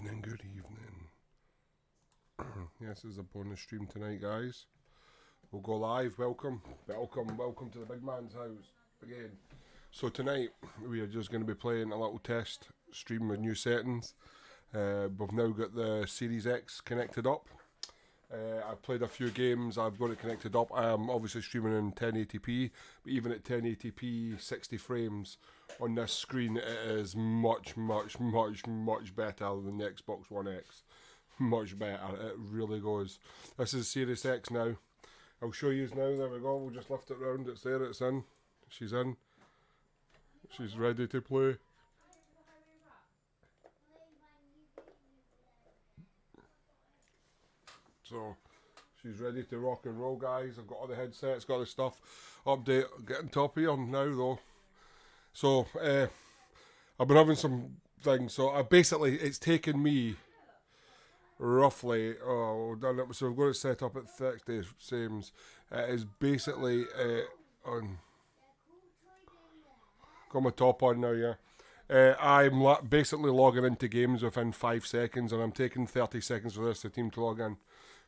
Good evening. Yes, this is a bonus stream tonight, guys. We'll go live. Welcome to the big man's house again. So tonight we are just going to be playing a little test stream with new settings. We've now got the Series X connected up. I've played a few games. I've got it connected up. I am obviously streaming in 1080p, but even at 1080p, 60 frames on this screen, it is much better than the Xbox One X. Much better. It really goes. This is Series X now. I'll show you now. There we go. We'll just lift it round. It's there. It's in. She's in. She's ready to play. So, she's ready to rock and roll, guys. I've got all the headsets, got the stuff. Update, getting top here now, though. So, I've been having some things. So, it's taken me roughly, done it. So, I've got it set up at 30 frames. It is basically on. Got my top on now, yeah. I'm basically logging into games within 5 seconds, and I'm taking 30 seconds for the team to log in.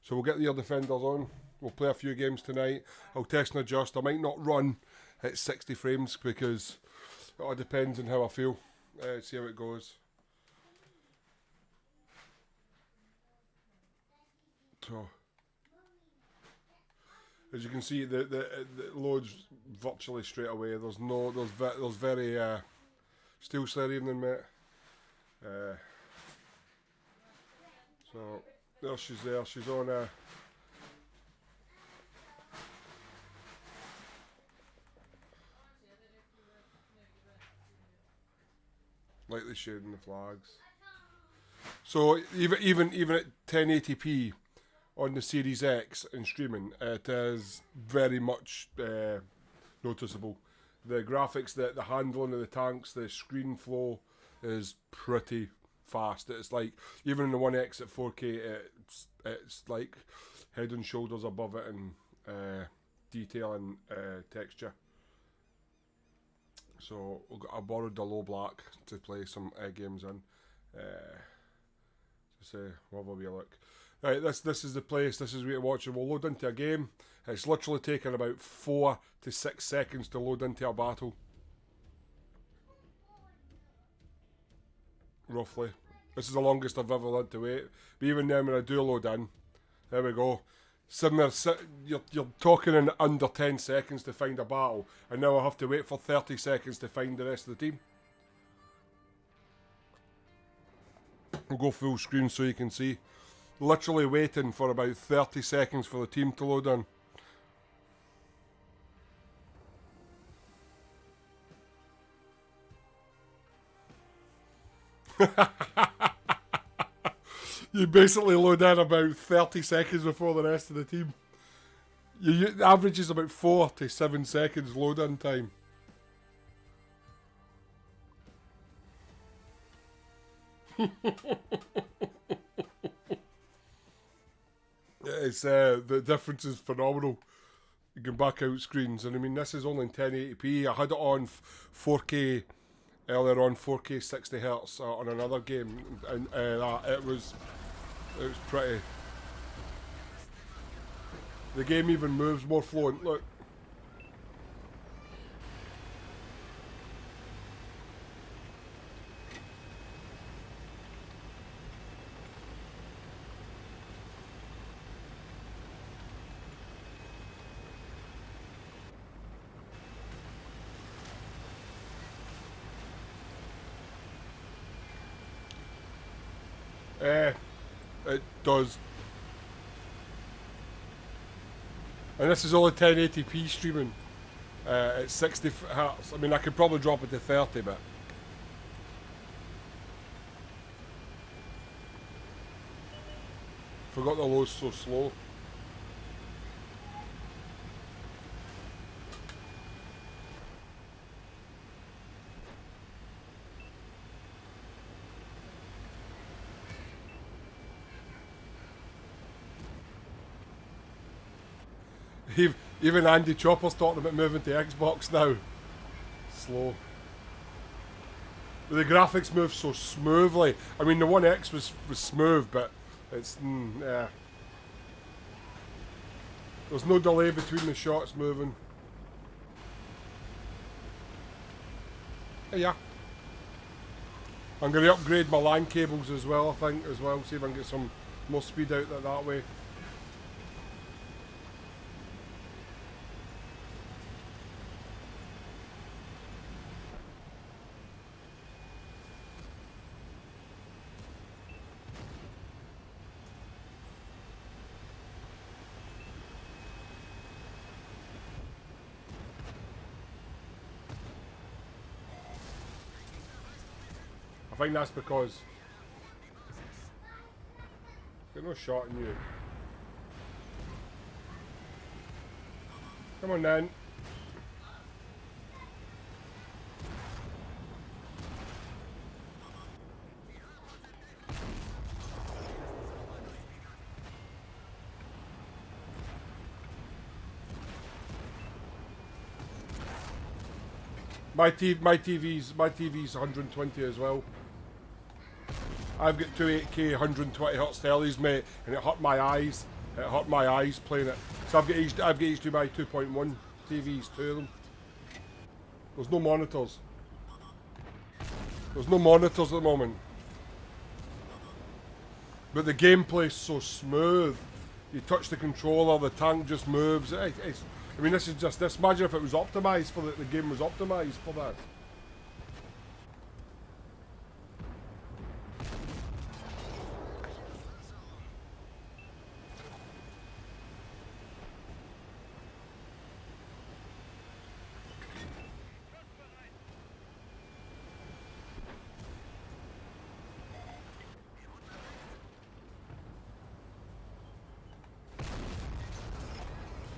So we'll get the other defenders on. We'll play a few games tonight. I'll test and adjust. I might not run at 60 frames because it all depends on how I feel. See how it goes. So, as you can see, the loads virtually straight away. There's very still slow evening, mate. So there she's there. She's on lightly shading the flags. So even at 1080p on the Series X and streaming, it is very much noticeable. The graphics, the handling of the tanks, the screen flow is pretty fast. It's like, even in the One X at 4K, it's like head and shoulders above it in detail and texture. So I borrowed the low black to play some games in. We'll have a wee look. Right, this is the place. This is where to watch it. We'll load into a game. It's literally taken about 4 to 6 seconds to load into a battle. Roughly. This is the longest I've ever had to wait. But even then, when I do load in, there we go. You're talking in under 10 seconds to find a battle, and now I have to wait for 30 seconds to find the rest of the team. We'll go full screen so you can see. Literally waiting for about 30 seconds for the team to load in. You basically load in about 30 seconds before the rest of the team. The average is about 4 to 7 seconds load in time. It's the difference is phenomenal. You can back out screens, and I mean, this is only in 1080p. I had it on 4K earlier on, 4K 60 Hz on another game, and it was pretty. The game even moves more fluent. Look. It does. And this is only 1080p streaming. It's 60 Hz. I mean, I could probably drop it to 30, but. Forgot the load's so slow. Even Andy Chopper's talking about moving to Xbox now. Slow. The graphics move so smoothly. I mean, the One X was smooth, but it's yeah. There's no delay between the shots moving. Yeah. I'm going to upgrade my LAN cables as well, I think, as well. See if I can get some more speed out that way. I think that's because there's no shot in you. Come on then. My TV's 120 as well. I've got two 8K 120 Hz tellies, mate, and it hurt my eyes. It hurt my eyes playing it. So I've got HDMI 2.1 TVs, two of them. There's no monitors. There's no monitors at the moment. But the gameplay's so smooth. You touch the controller, the tank just moves. I mean, this is just this. Imagine if it was optimized for the game was optimized for that.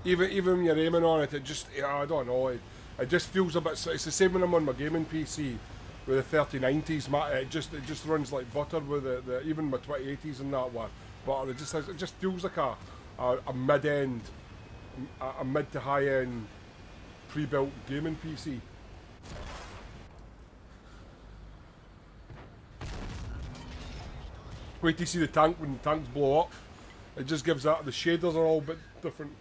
Even when you're aiming on it, it just, yeah, I don't know, it just feels a bit, it's the same when I'm on my gaming PC with the 3090s, it just runs like butter with the even my 2080s and that one, but it just feels like a mid-end, a mid to high-end pre-built gaming PC. Wait till you see the tank when the tanks blow up, it just gives that, the shaders are all a bit different.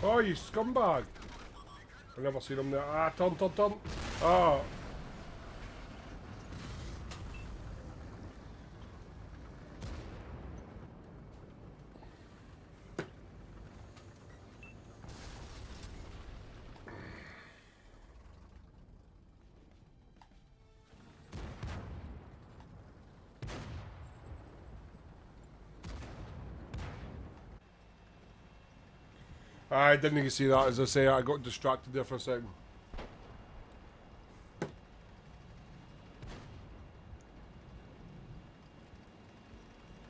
Oh, you scumbag! I've never seen him there. Ah, turn. Oh. I didn't even see that, as I say, I got distracted there for a second.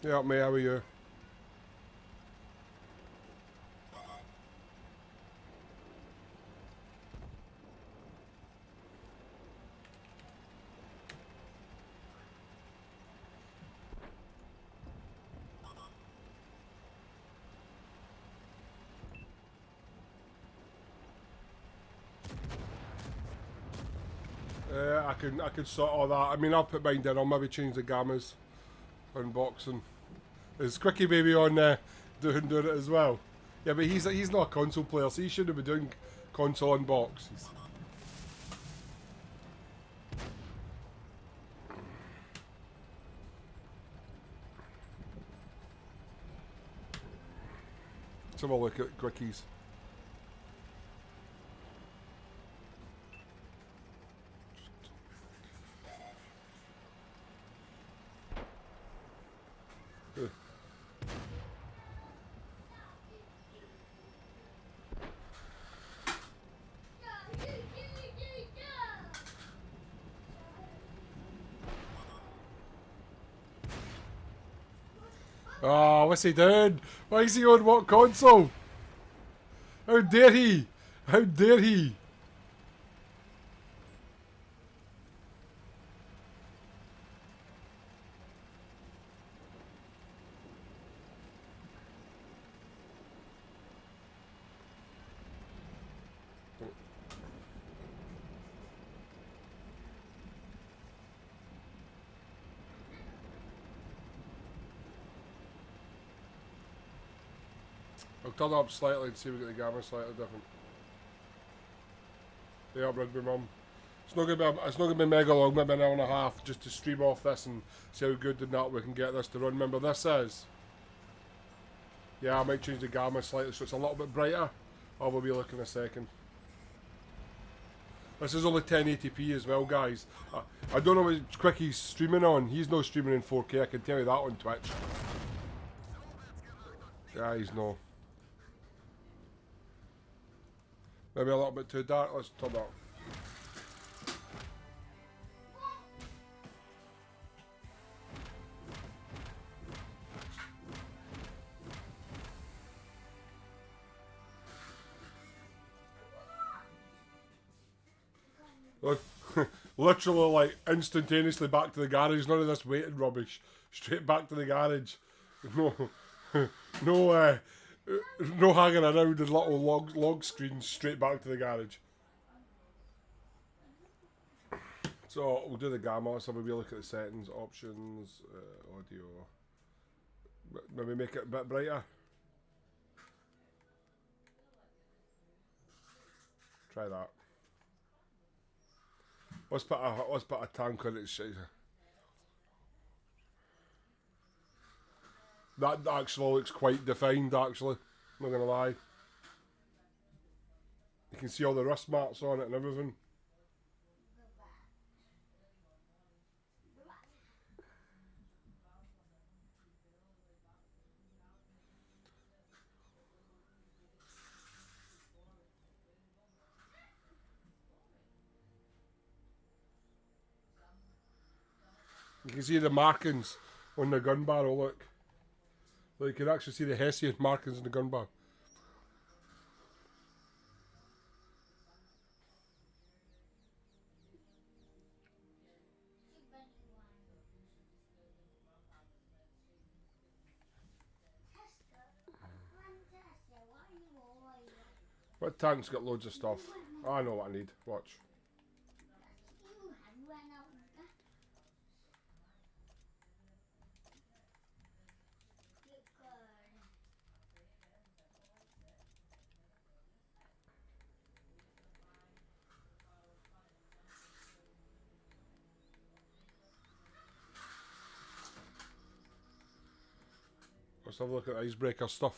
Yeah, mate, how are you? I can sort all that. I mean, I'll put mine down. I'll maybe change the gammas unboxing. Is Quickie Baby on doing it as well? Yeah, but he's not a console player, so he shouldn't be doing console unboxings. Let's have a look at Quickies. Oh, what's he doing? Why is he on what console? How dare he? How dare he? I'll turn it up slightly and see if we get the gamma slightly different. Yeah, Rugby Mum. It's not gonna be mega long, maybe an hour and a half, just to stream off this and see how good and that we can get this to run. Remember, this is. Yeah, I might change the gamma slightly so it's a little bit brighter. Oh, we'll be looking in a second. This is only 1080p as well, guys. I don't know what Quicky's streaming on. He's no streaming in 4K. I can tell you that on Twitch. Yeah, he's no. Maybe a little bit too dark. Let's turn that. Look, literally, like, instantaneously back to the garage. None of this waiting rubbish. Straight back to the garage. No, no, no hanging around in little log screens. Straight back to the garage. So we'll do the gamma. Let's have a wee look at the settings, options, audio. Maybe make it a bit brighter. Try that. Let's put a tank on it. That actually looks quite defined. Actually, I'm not gonna lie. You can see all the rust marks on it and everything. You can see the markings on the gun barrel. Look, you can actually see the Hessian markings on the gun barrel. What tank's got loads of stuff? I know what I need. Watch. Let's have a look at the icebreaker stuff.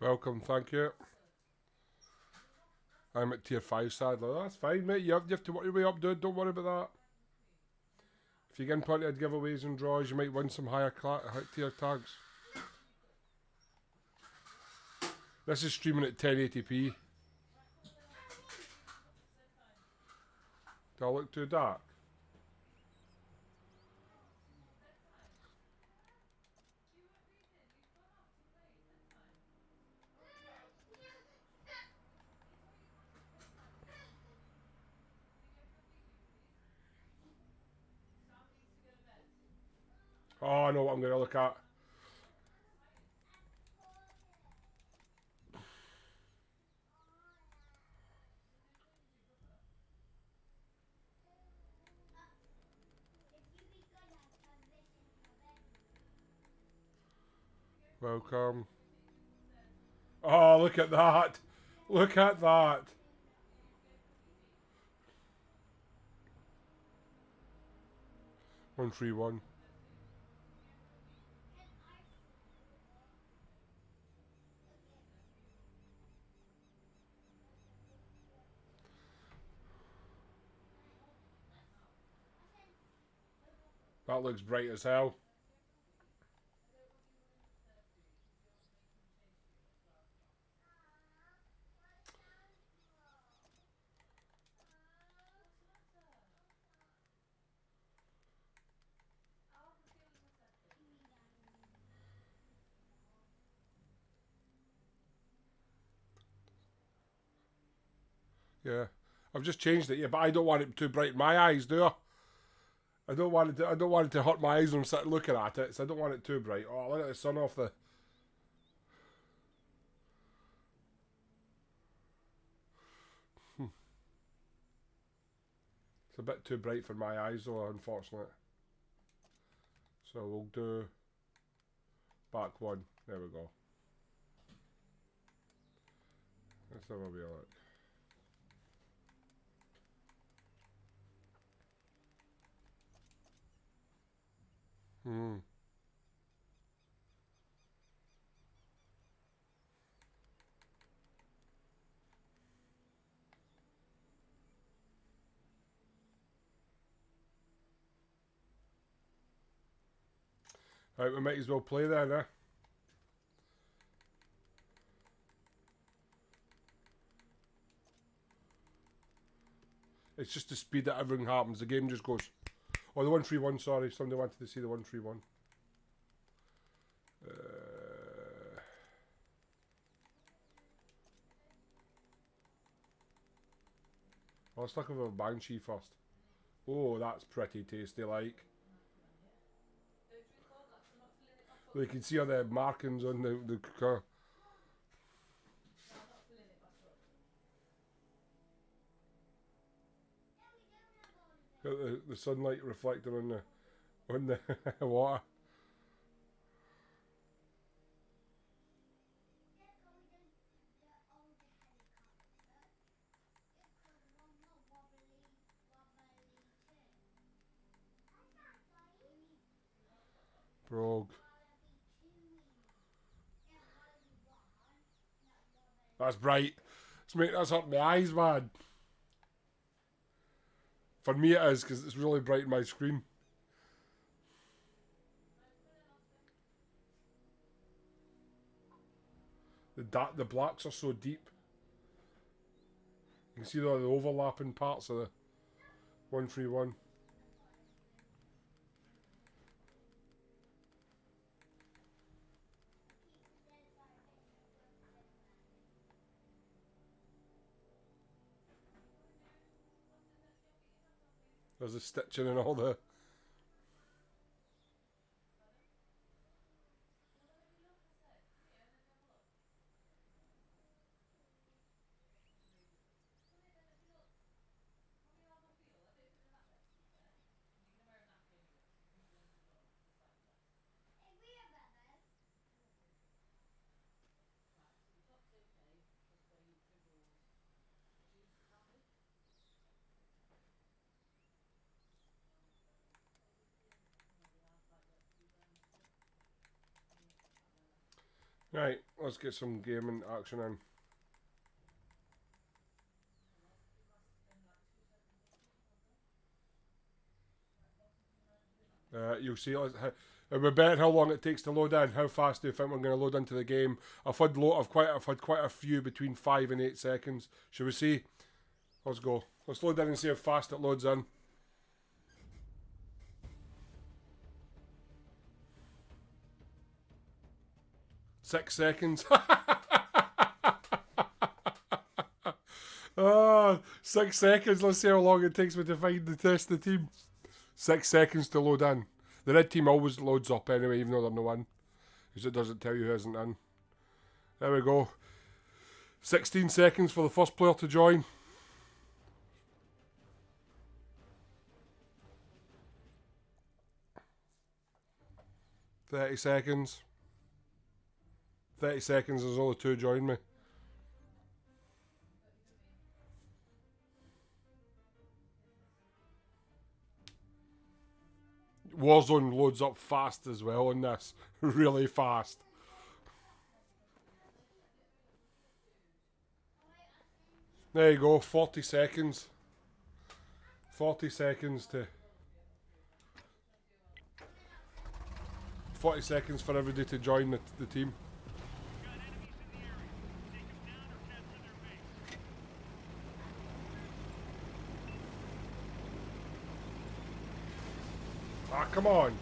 Welcome, thank you. I'm at tier 5 sadly. That's fine, mate. You have to work your way up, dude. Don't worry about that. If you get plenty of giveaways and draws, you might win some higher tier tags. This is streaming at 1080p. Do I look too dark? Oh, I know what I'm going to look at. Welcome. Oh, look at that. Look at that. One, three, one. That looks bright as hell. Yeah. I've just changed it, yeah, but I don't want it too bright in my eyes, do I? I don't want it to, I don't want it to hurt my eyes when I'm sitting looking at it, so I don't want it too bright. Oh, look at the sun off the... It's a bit too bright for my eyes though, unfortunately. So we'll do back one. There we go. Let's have a wee look. Right, we might as well play then, eh? It's just the speed that everything happens. The game just goes... Oh, the 1-3-1, sorry. Somebody wanted to see the 1-3-1. Let's look over Banshee first. Oh, that's pretty tasty, like. You can see all the markings on the car. The sunlight reflecting on the water. Brogue. That's bright. That's hurt my eyes, man. For me it is, because it's really bright in my screen. The blacks are so deep. You can see the overlapping parts of the 1-3-1. There's the stitching and all the... Right, let's get some gaming action in. You'll see. We're betting how long it takes to load in. How fast do you think we're going to load into the game? I've had quite a few between 5 and 8 seconds. Shall we see? Let's go. Let's load in and see how fast it loads in. Six seconds. Oh, 6 seconds. Let's see how long it takes me to find the test the team. 6 seconds to load in. The red team always loads up anyway, even though they're no in. Because it doesn't tell you who isn't in. There we go. 16 seconds for the first player to join. "30 seconds. 30 seconds, there's only 2 join me. Warzone loads up fast as well on this. Really fast. There you go, 40 seconds. 40 seconds to... 40 seconds for everybody to join the team. Ah, come on.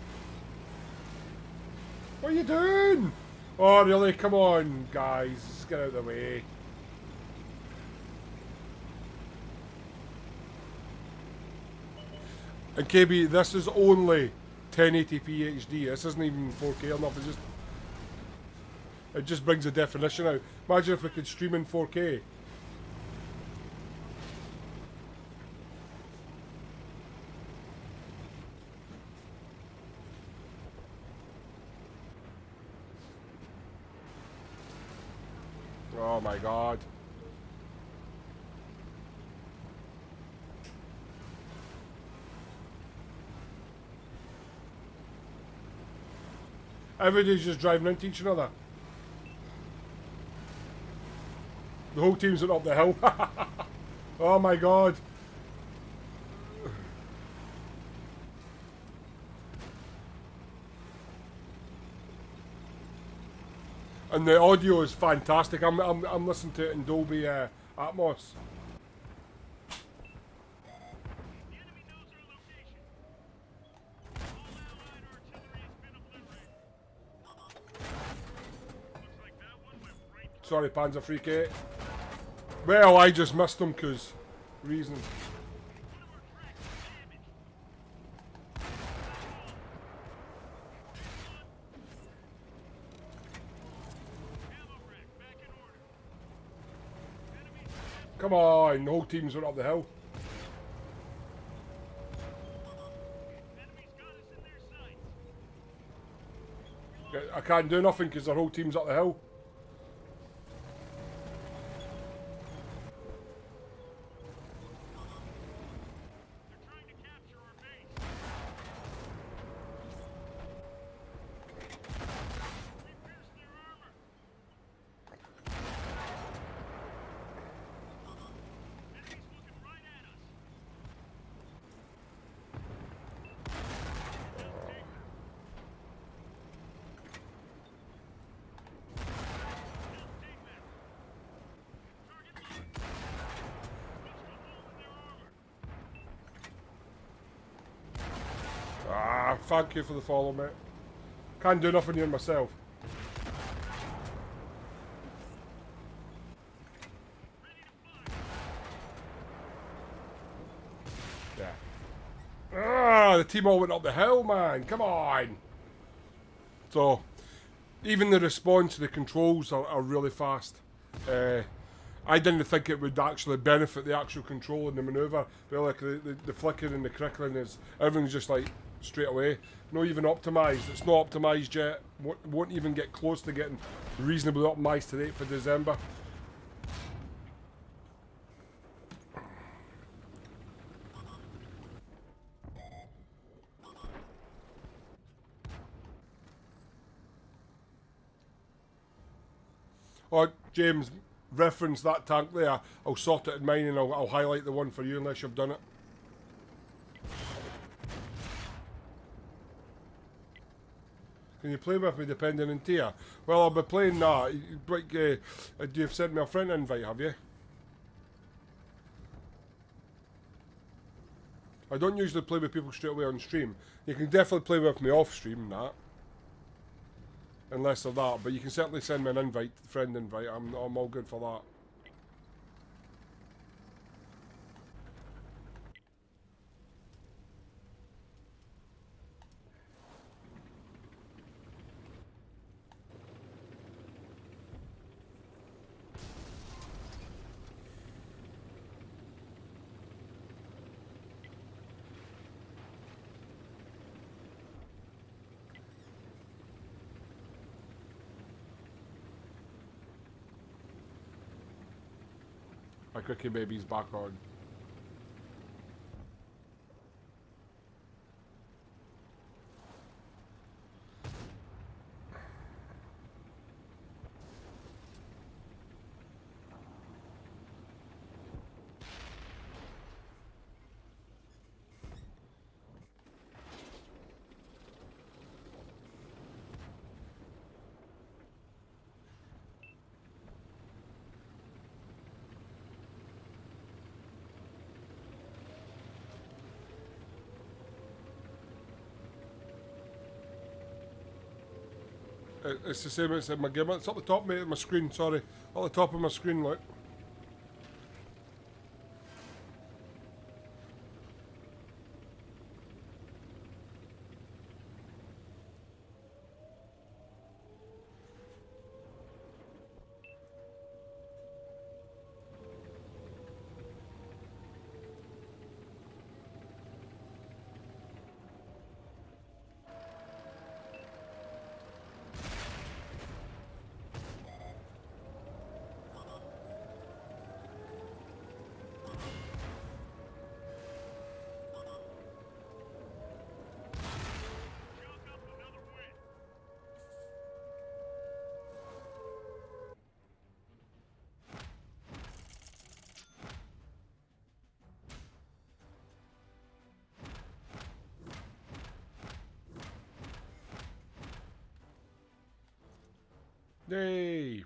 What are you doing? Oh, really? Come on, guys. Let's get out of the way. And KB, this is only 1080p HD. This isn't even 4K enough. It just brings the definition out. Imagine if we could stream in 4K. Oh my god. Everybody's just driving into each other. The whole team's went up the hill. Oh my god. And the audio is fantastic. I'm listening to it in Dolby Atmos. Sorry, Panzer Freak 8. Well, I just missed them because reasons. Come on, the whole team's went up the hill. I can't do nothing because their whole team's up the hill. Ah, thank you for the follow, mate. Can't do nothing here myself. Yeah. Ah, the team all went up the hill, man. Come on. So, even the response to the controls are really fast. I didn't think it would actually benefit the actual control and the manoeuvre, but like the flickering and the crickling is, everything's just like straight away. Not even optimised. It's not optimised yet. Won't even get close to getting reasonably optimised to the 8th of December. Oh, James, reference that tank there. I'll sort it in mine and I'll highlight the one for you unless you've done it. Can you play with me depending on tier? Well, I'll be playing that. You've sent me a friend invite, have you? I don't usually play with people straight away on stream. You can definitely play with me off stream, that. Unless they're that, but you can certainly send me an invite, friend invite. I'm all good for that. My Quickie Baby's back on. It's the same as in my game. It's up the top, mate, of my screen, sorry. Up the top of my screen, look. Yay!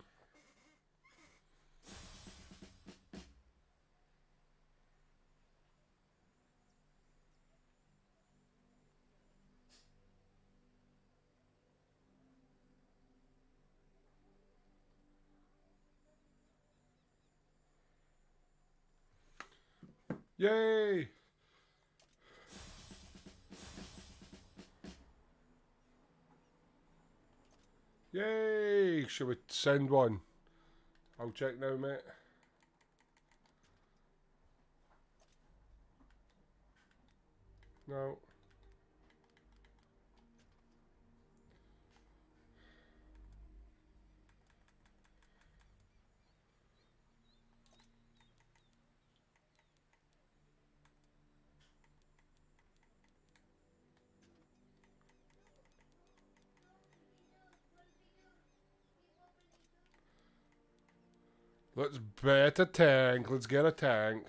Yay! Yay! Should we send one? I'll check now, mate. No. Let's bet a tank. Let's get a tank.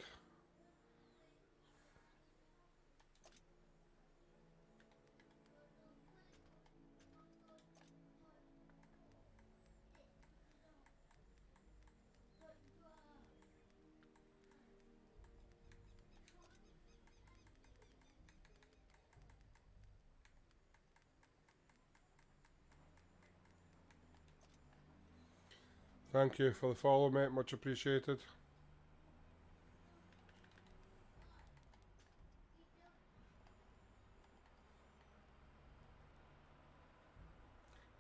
Thank you for the follow, mate. Much appreciated.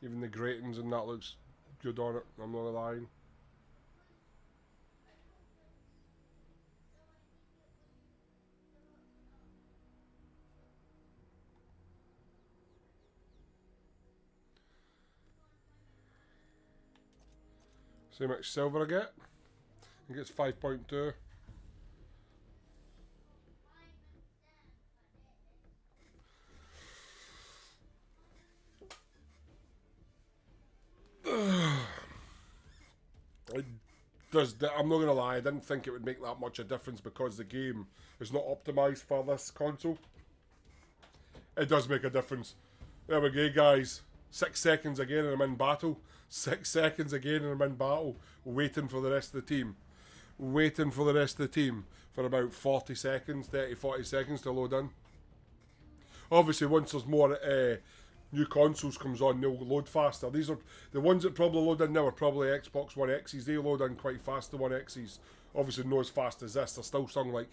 Even the gratings and that looks good on it. I'm not lying. See how much silver I get? I think it's 5.2. I'm not gonna lie, I didn't think it would make that much a difference because the game is not optimised for this console. It does make a difference. There we go, guys. 6 seconds again and I'm in battle. 6 seconds again and I'm in battle. Waiting for the rest of the team. Waiting for the rest of the team for about 40 seconds, 30-40 seconds to load in. Obviously, once there's more new consoles comes on, they'll load faster. These are the ones that probably load in now are probably Xbox One X's. They load in quite fast, the One X's. Obviously not as fast as this. They're still something like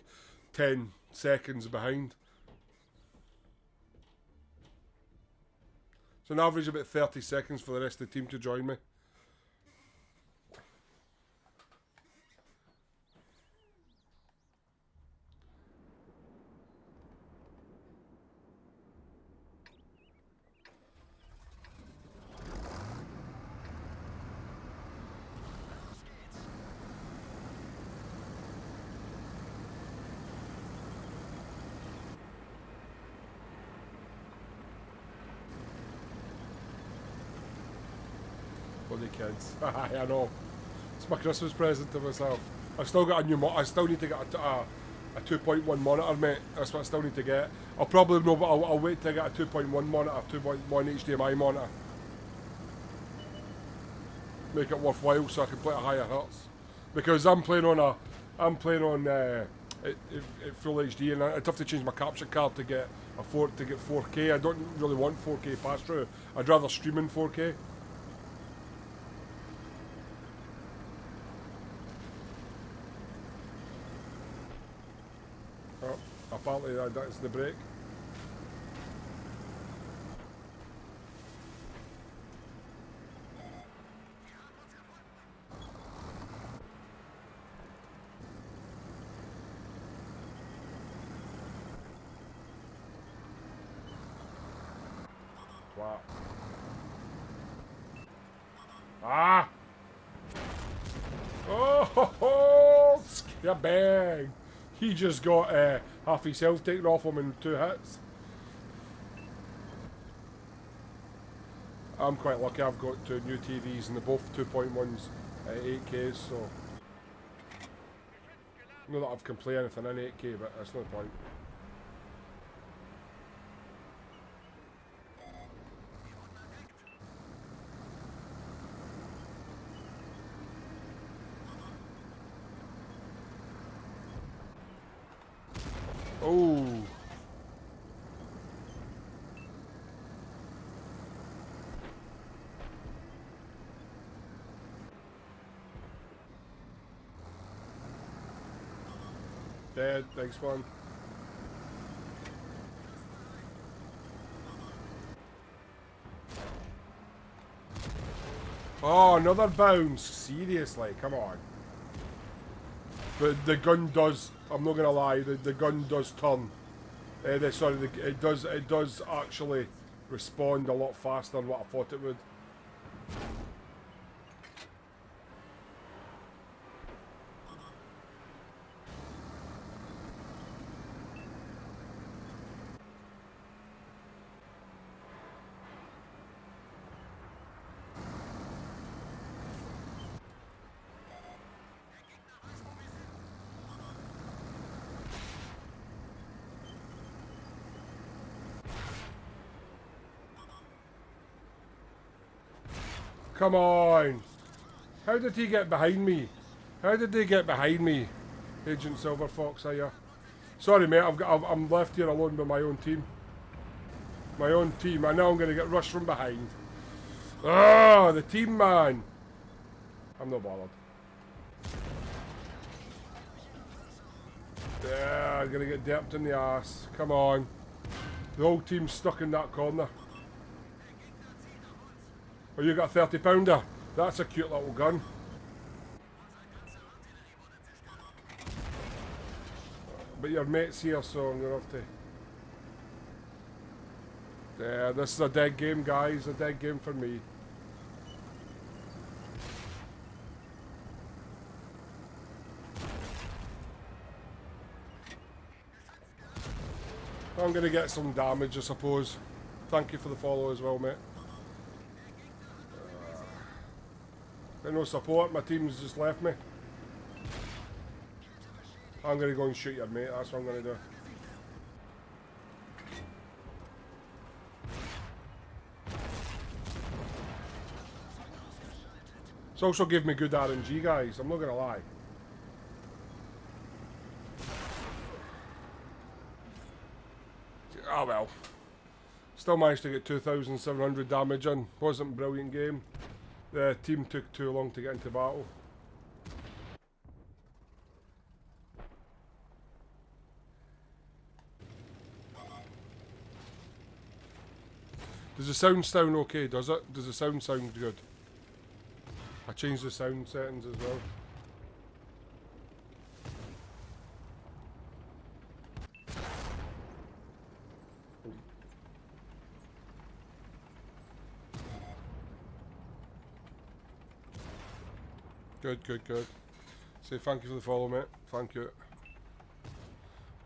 10 seconds behind. So an average about 30 seconds for the rest of the team to join me. bloody kids. I know. It's my Christmas present to myself. I've still got a new I still need to get a 2.1 monitor, mate. That's what I still need to get. I'll probably know, but I'll wait till I get a 2.1 monitor, 2.1 HDMI monitor. Make it worthwhile so I can play at higher hertz. Because I'm playing on full HD, and I'd have to change my capture card to get 4K. I don't really want 4K pass through. I'd rather stream in 4K. Oh, apparently that's the break. Wow. Ah! Oh ho ho! Yeah, bang! He just got half his health taken off him in 2 hits. I'm quite lucky. I've got 2 new TVs and they're both 2.1s at 8Ks, so not that I can play anything in 8K, but that's no point. Oh. Dead, next one. Oh, another bounce. Seriously, come on. But the gun does, I'm not gonna lie, the gun does turn. It does actually respond a lot faster than what I thought it would. Come on! How did he get behind me? How did they get behind me? Agent Silver Fox here. Sorry mate, I'm left here alone with my own team. My own team. I know I'm gonna get rushed from behind. Ah, the team man! I'm not bothered. Yeah, I'm gonna get dipped in the ass. Come on. The whole team's stuck in that corner. Oh, you got a 30 pounder? That's a cute little gun. But your mate's here, so I'm gonna have to... Yeah, this is a dead game, guys. A dead game for me. I'm gonna get some damage, I suppose. Thank you for the follow as well, mate. Got no support, my team's just left me. I'm gonna go and shoot your mate, that's what I'm gonna do. It's also give me good RNG, guys, I'm not gonna lie. Oh well. Still managed to get 2,700 damage in. Wasn't a brilliant game. The team took too long to get into battle. Does the sound sound okay, does it? Does the sound sound good? I changed the sound settings as well. Good, good, good. Say thank you for the follow, mate. Thank you.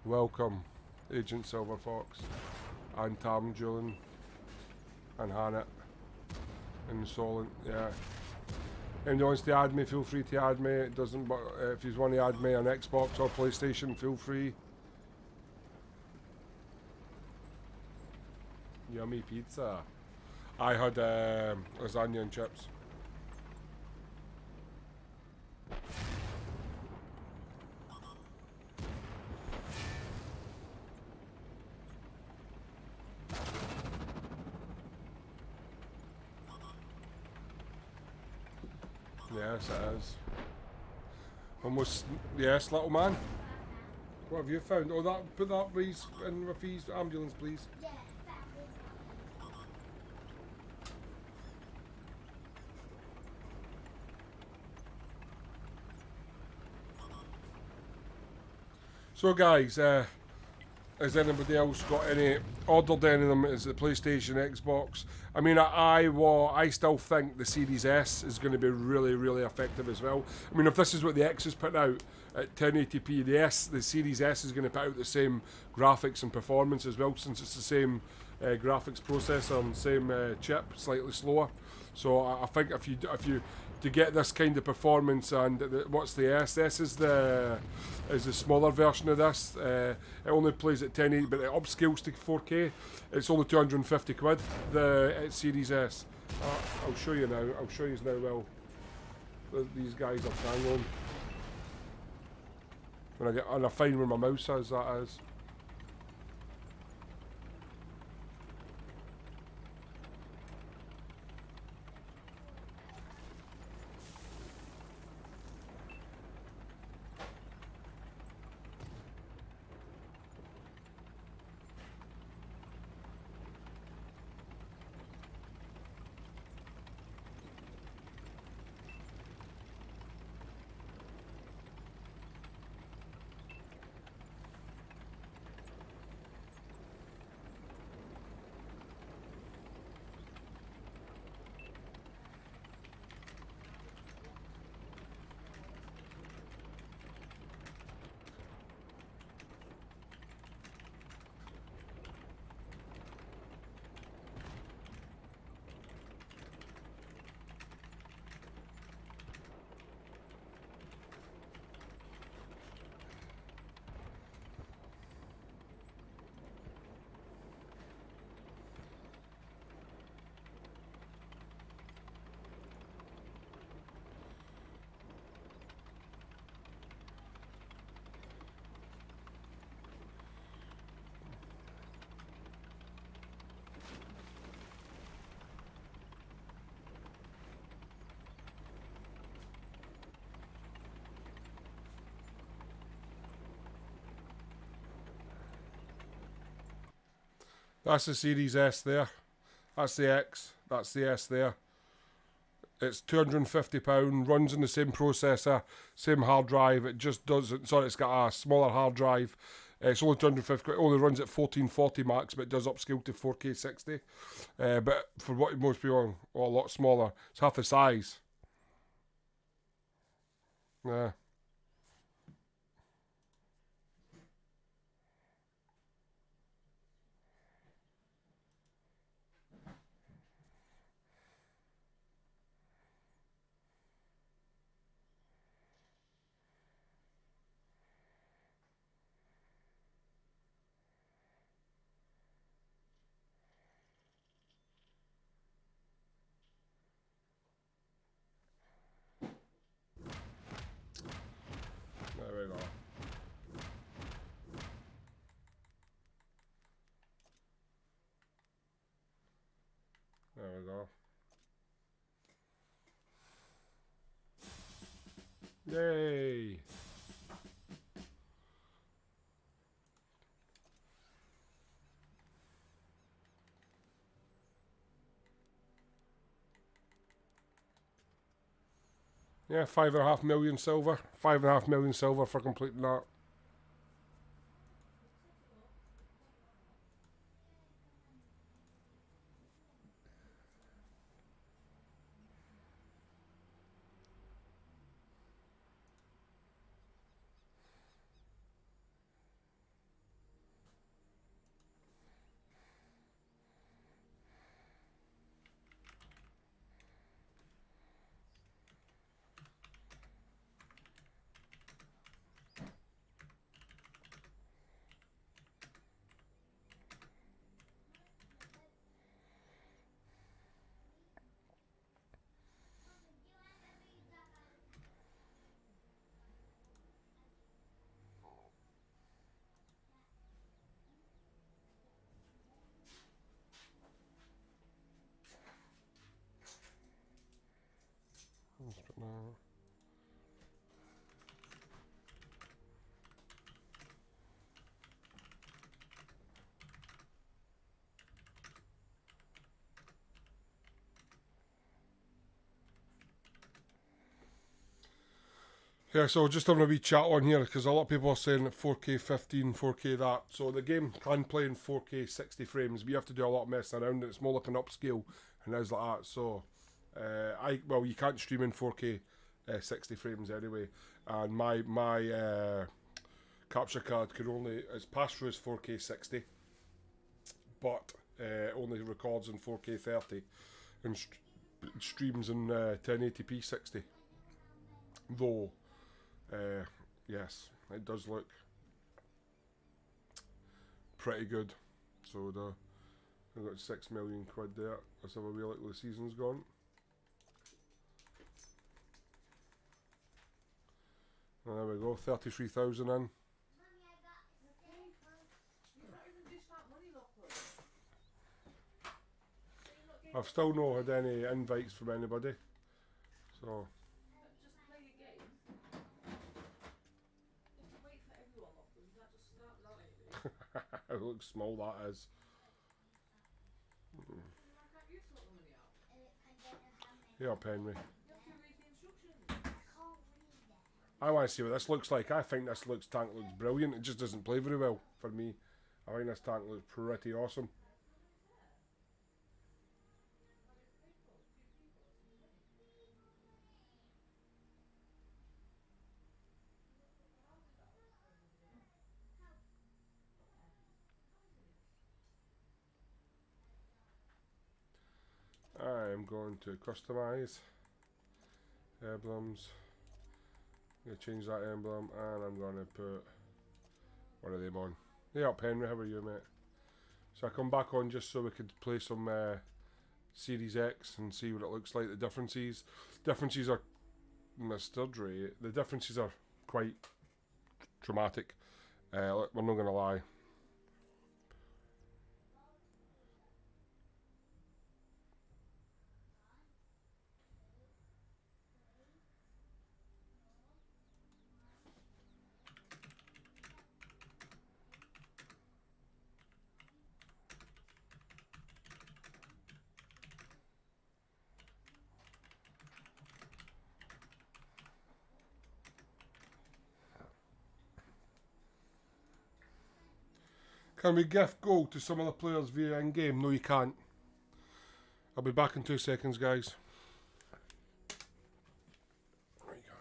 Welcome, Agent Silver Fox, and Tam Julian, and Hannah, and Solent, yeah. Anyone who wants to add me, feel free to add me. It doesn't, but if you want to add me on Xbox or PlayStation, feel free. Yummy pizza. I had lasagna and chips. Yes, it is. Almost, yes, little man. What have you found? Oh, put that please in Rafi's ambulance, please. So guys, has anybody else got any ordered any of them? Is it PlayStation, Xbox? I mean, I still think the Series S is going to be really, really effective as well. I mean, if this is what the X is putting out at 1080p, the Series S is going to put out the same graphics and performance as well, since it's the same graphics processor and same chip, slightly slower. So I think if you to get this kind of performance, and what's the S? S is the smaller version of this. It only plays at 1080, but it upscales to 4K. It's only 250 quid. The Series S. I'll show you now. I'll show you now. Well, these guys are tangling. And I find where my mouse is. That is. That's the Series S there. That's the X. That's the S there. It's £250, runs on the same processor, same hard drive. It just does it. Sorry, it's got a smaller hard drive. It's only 250. It only runs at 1440 max, but it does upscale to 4K 60. But for what most people want, a lot smaller. It's half the size. Yeah. There we go. There we go. Yay! Yeah, 5.5 million silver. 5.5 million silver for completing that. Yeah, so just having a wee chat on here because a lot of people are saying that 4K 15, 4K that. So the game can play in 4K 60 frames, but you have to do a lot of messing around. It's more like an upscale and things like that. So, well, you can't stream in 4K 60 frames anyway. And my capture card could only, its pass-through is 4K 60, but only records in 4K 30 and streams in 1080p 60. Though, yes, it does look pretty good. So I've got 6 million quid there. Let's have a wee look where the season's gone. And there we go, 33,000 in. I've still not had any invites from anybody. So it looks small, that is. Yeah, Henry. I want to see what this looks like. I think this tank looks brilliant. It just doesn't play very well for me. I think this tank looks pretty awesome. I am going to customize emblems. I'm going to change that emblem and I'm going to put one of them on. Hey up Henry, how are you, mate? So I come back on just so we could play some Series X and see what it looks like. The differences are Mr. Dre. The differences are quite dramatic. We're not going to lie. Can we gift gold to some of the players via in-game? No, you can't. I'll be back in 2 seconds, guys. There you go.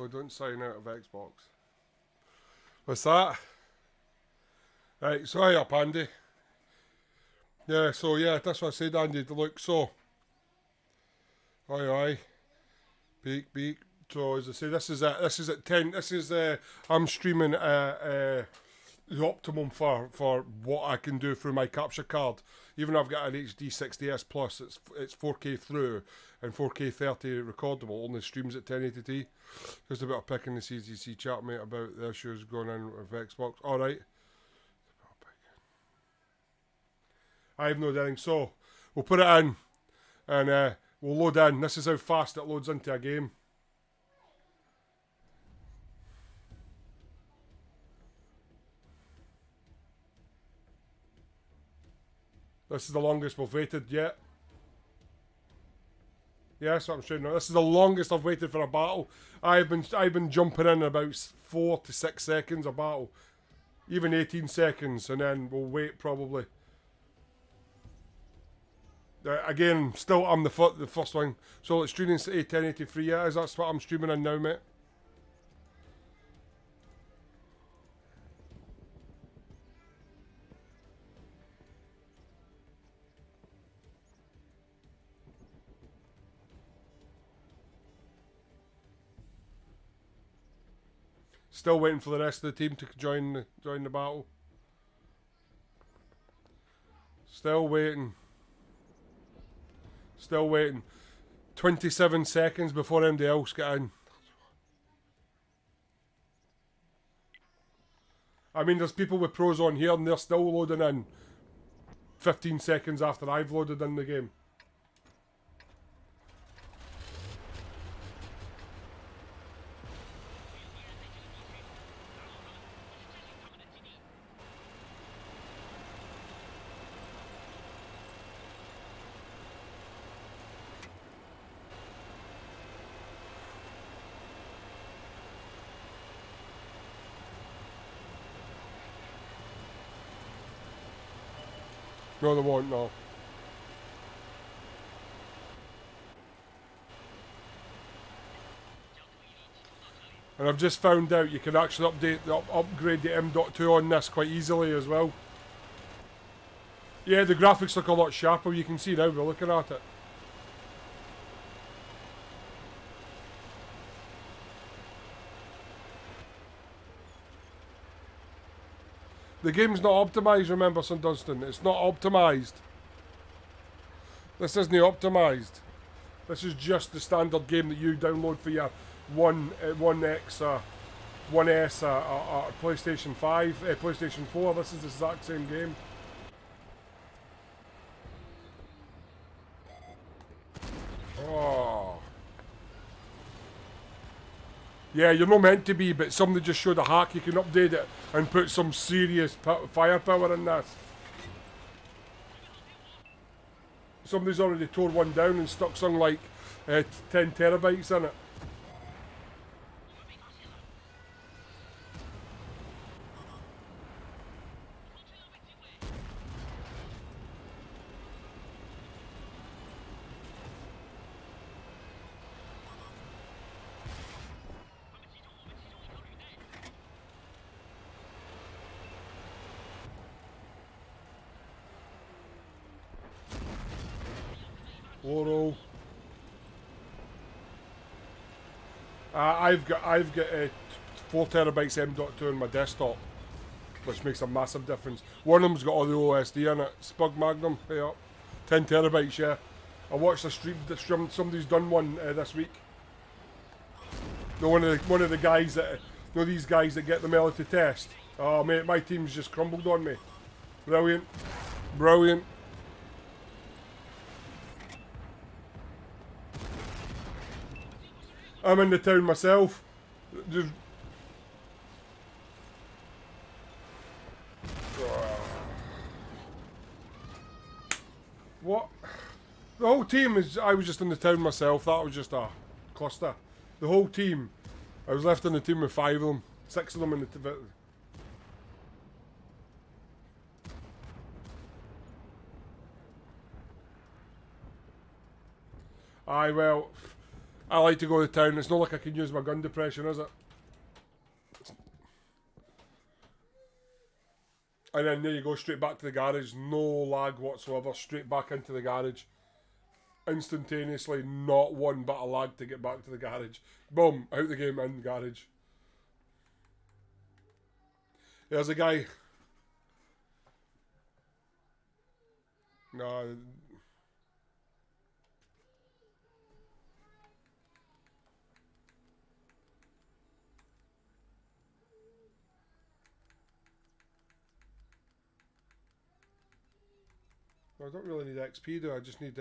Oh, don't sign out of Xbox. What's that? Right, so hi up, Andy. Yeah, so yeah, that's what I said, Andy. Look, so. Aye. Beak. So as I say, this is at 10. This is I'm streaming the optimum for what I can do through my capture card. Even though I've got an HD 60s Plus, it's 4K through and 4K 30 recordable. Only streams at 1080p. Just a bit of picking the CGC chat, mate, about the issues going on with Xbox. All right. I have no anything. So we'll put it in and we'll load in. This is how fast it loads into a game. This is the longest we've waited yet. Yeah, that's what I'm showing now. This is the longest I've waited for a battle. I've been jumping in about 4 to 6 seconds a battle. Even 18 seconds, and then we'll wait probably. Again, still I'm the first one. So it's streaming to 1083. Yeah, that's what I'm streaming in now, mate. Still waiting for the rest of the team to join the battle. Still waiting. Still waiting. 27 seconds before anybody else get in. I mean, there's people with pros on here and they're still loading in 15 seconds after I've loaded in the game. No, they won't, no. And I've just found out you can actually upgrade the M.2 on this quite easily as well. Yeah, the graphics look a lot sharper, you can see now we're looking at it. The game's not optimised, remember, St Dunstan. It's not optimised. This isn't optimised. This is just the standard game that you download for your One S, PlayStation 5, PlayStation 4. This is the exact same game. Oh. Yeah, you're not meant to be, but somebody just showed a hack. You can update it and put some serious firepower in this. Somebody's already tore one down and stuck something like 10 terabytes in it. Oro. I've got 4 terabytes M.2 on my desktop, which makes a massive difference. One of them's got all the OSD in it. Spug Magnum, yeah, 10 terabytes. Yeah, I watched a stream. Somebody's done one this week. No, one of the guys that, these guys that get the melody test. Oh mate, my team's just crumbled on me. Brilliant, brilliant. I'm in the town myself. Just... What? The whole team is... I was just in the town myself. That was just a cluster. The whole team. I was left in the team with 5 of them. 6 of them in the... Aye, well... I like to go to town. It's not like I can use my gun depression, is it? And then there you go, straight back to the garage. No lag whatsoever. Straight back into the garage. Instantaneously, not one bit of lag to get back to the garage. Boom, out the game, in the garage. There's a guy... No... I don't really need XP though, I just need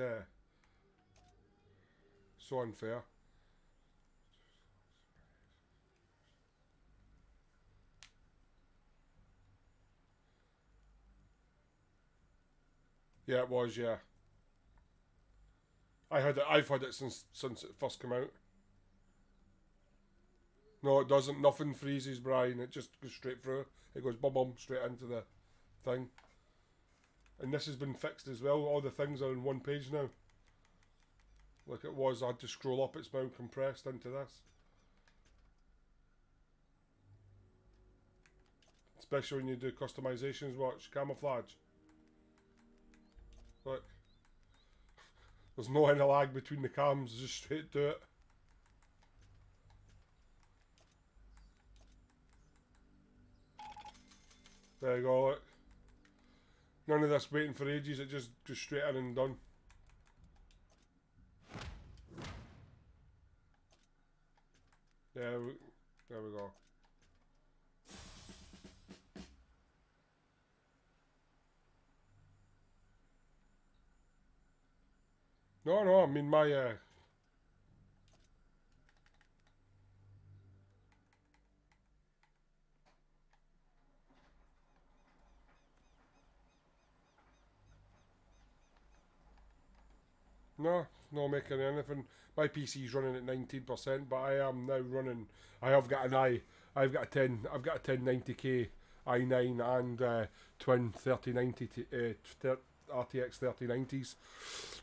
so unfair. Yeah, it was, yeah. I've had it since it first came out. No, it doesn't. Nothing freezes, Brian. It just goes straight through. It goes bum bum straight into the thing. And this has been fixed as well. All the things are in one page now. Like it was, I had to scroll up. It's now compressed into this. Especially when you do customizations. Watch camouflage. Look, there's no any lag between the cams. Just straight to it. There you go. Look. None of this waiting for ages. It just goes straight in and done. Yeah, there we go. No, I mean my no, not making anything. My PC's running at 19%, but I am now running. I have got an I've got a 1090K i9 and twin 3090 RTX 3090s.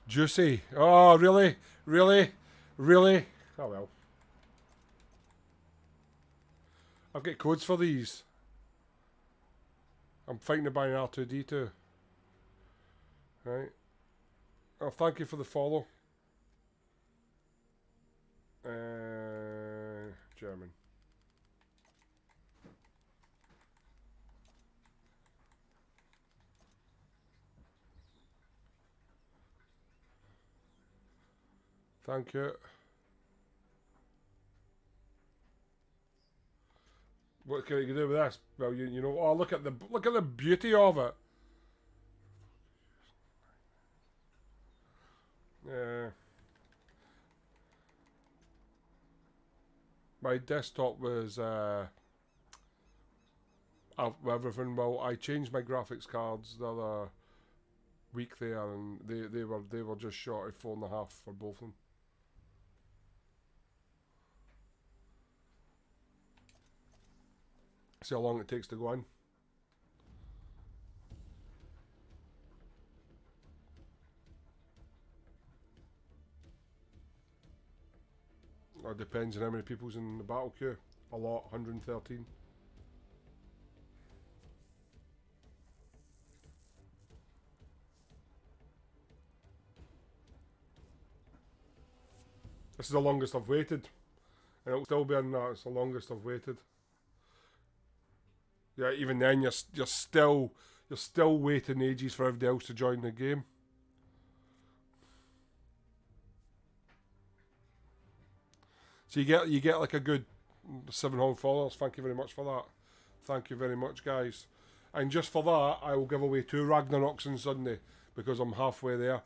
Juicy. Oh, really? Really? Really? Oh well. I've got codes for these. I'm fighting to buy an R2D2. Right. Oh, thank you for the follow. German. Thank you. What can you do with this? Well, you know. Oh, look at the beauty of it. Yeah. My desktop was everything. Well, I changed my graphics cards the other week there, and they were just short of 4.5 for both of them. See how long it takes to go in. It depends on how many people's in the battle queue. A lot, 113. This is the longest I've waited. And it'll still be on that. It's the longest I've waited. Yeah, even then you're still waiting ages for everybody else to join the game. So you get like a good 700 followers. Thank you very much for that. Thank you very much, guys. And just for that, I will give away 2 Ragnaroks on Sunday because I'm halfway there.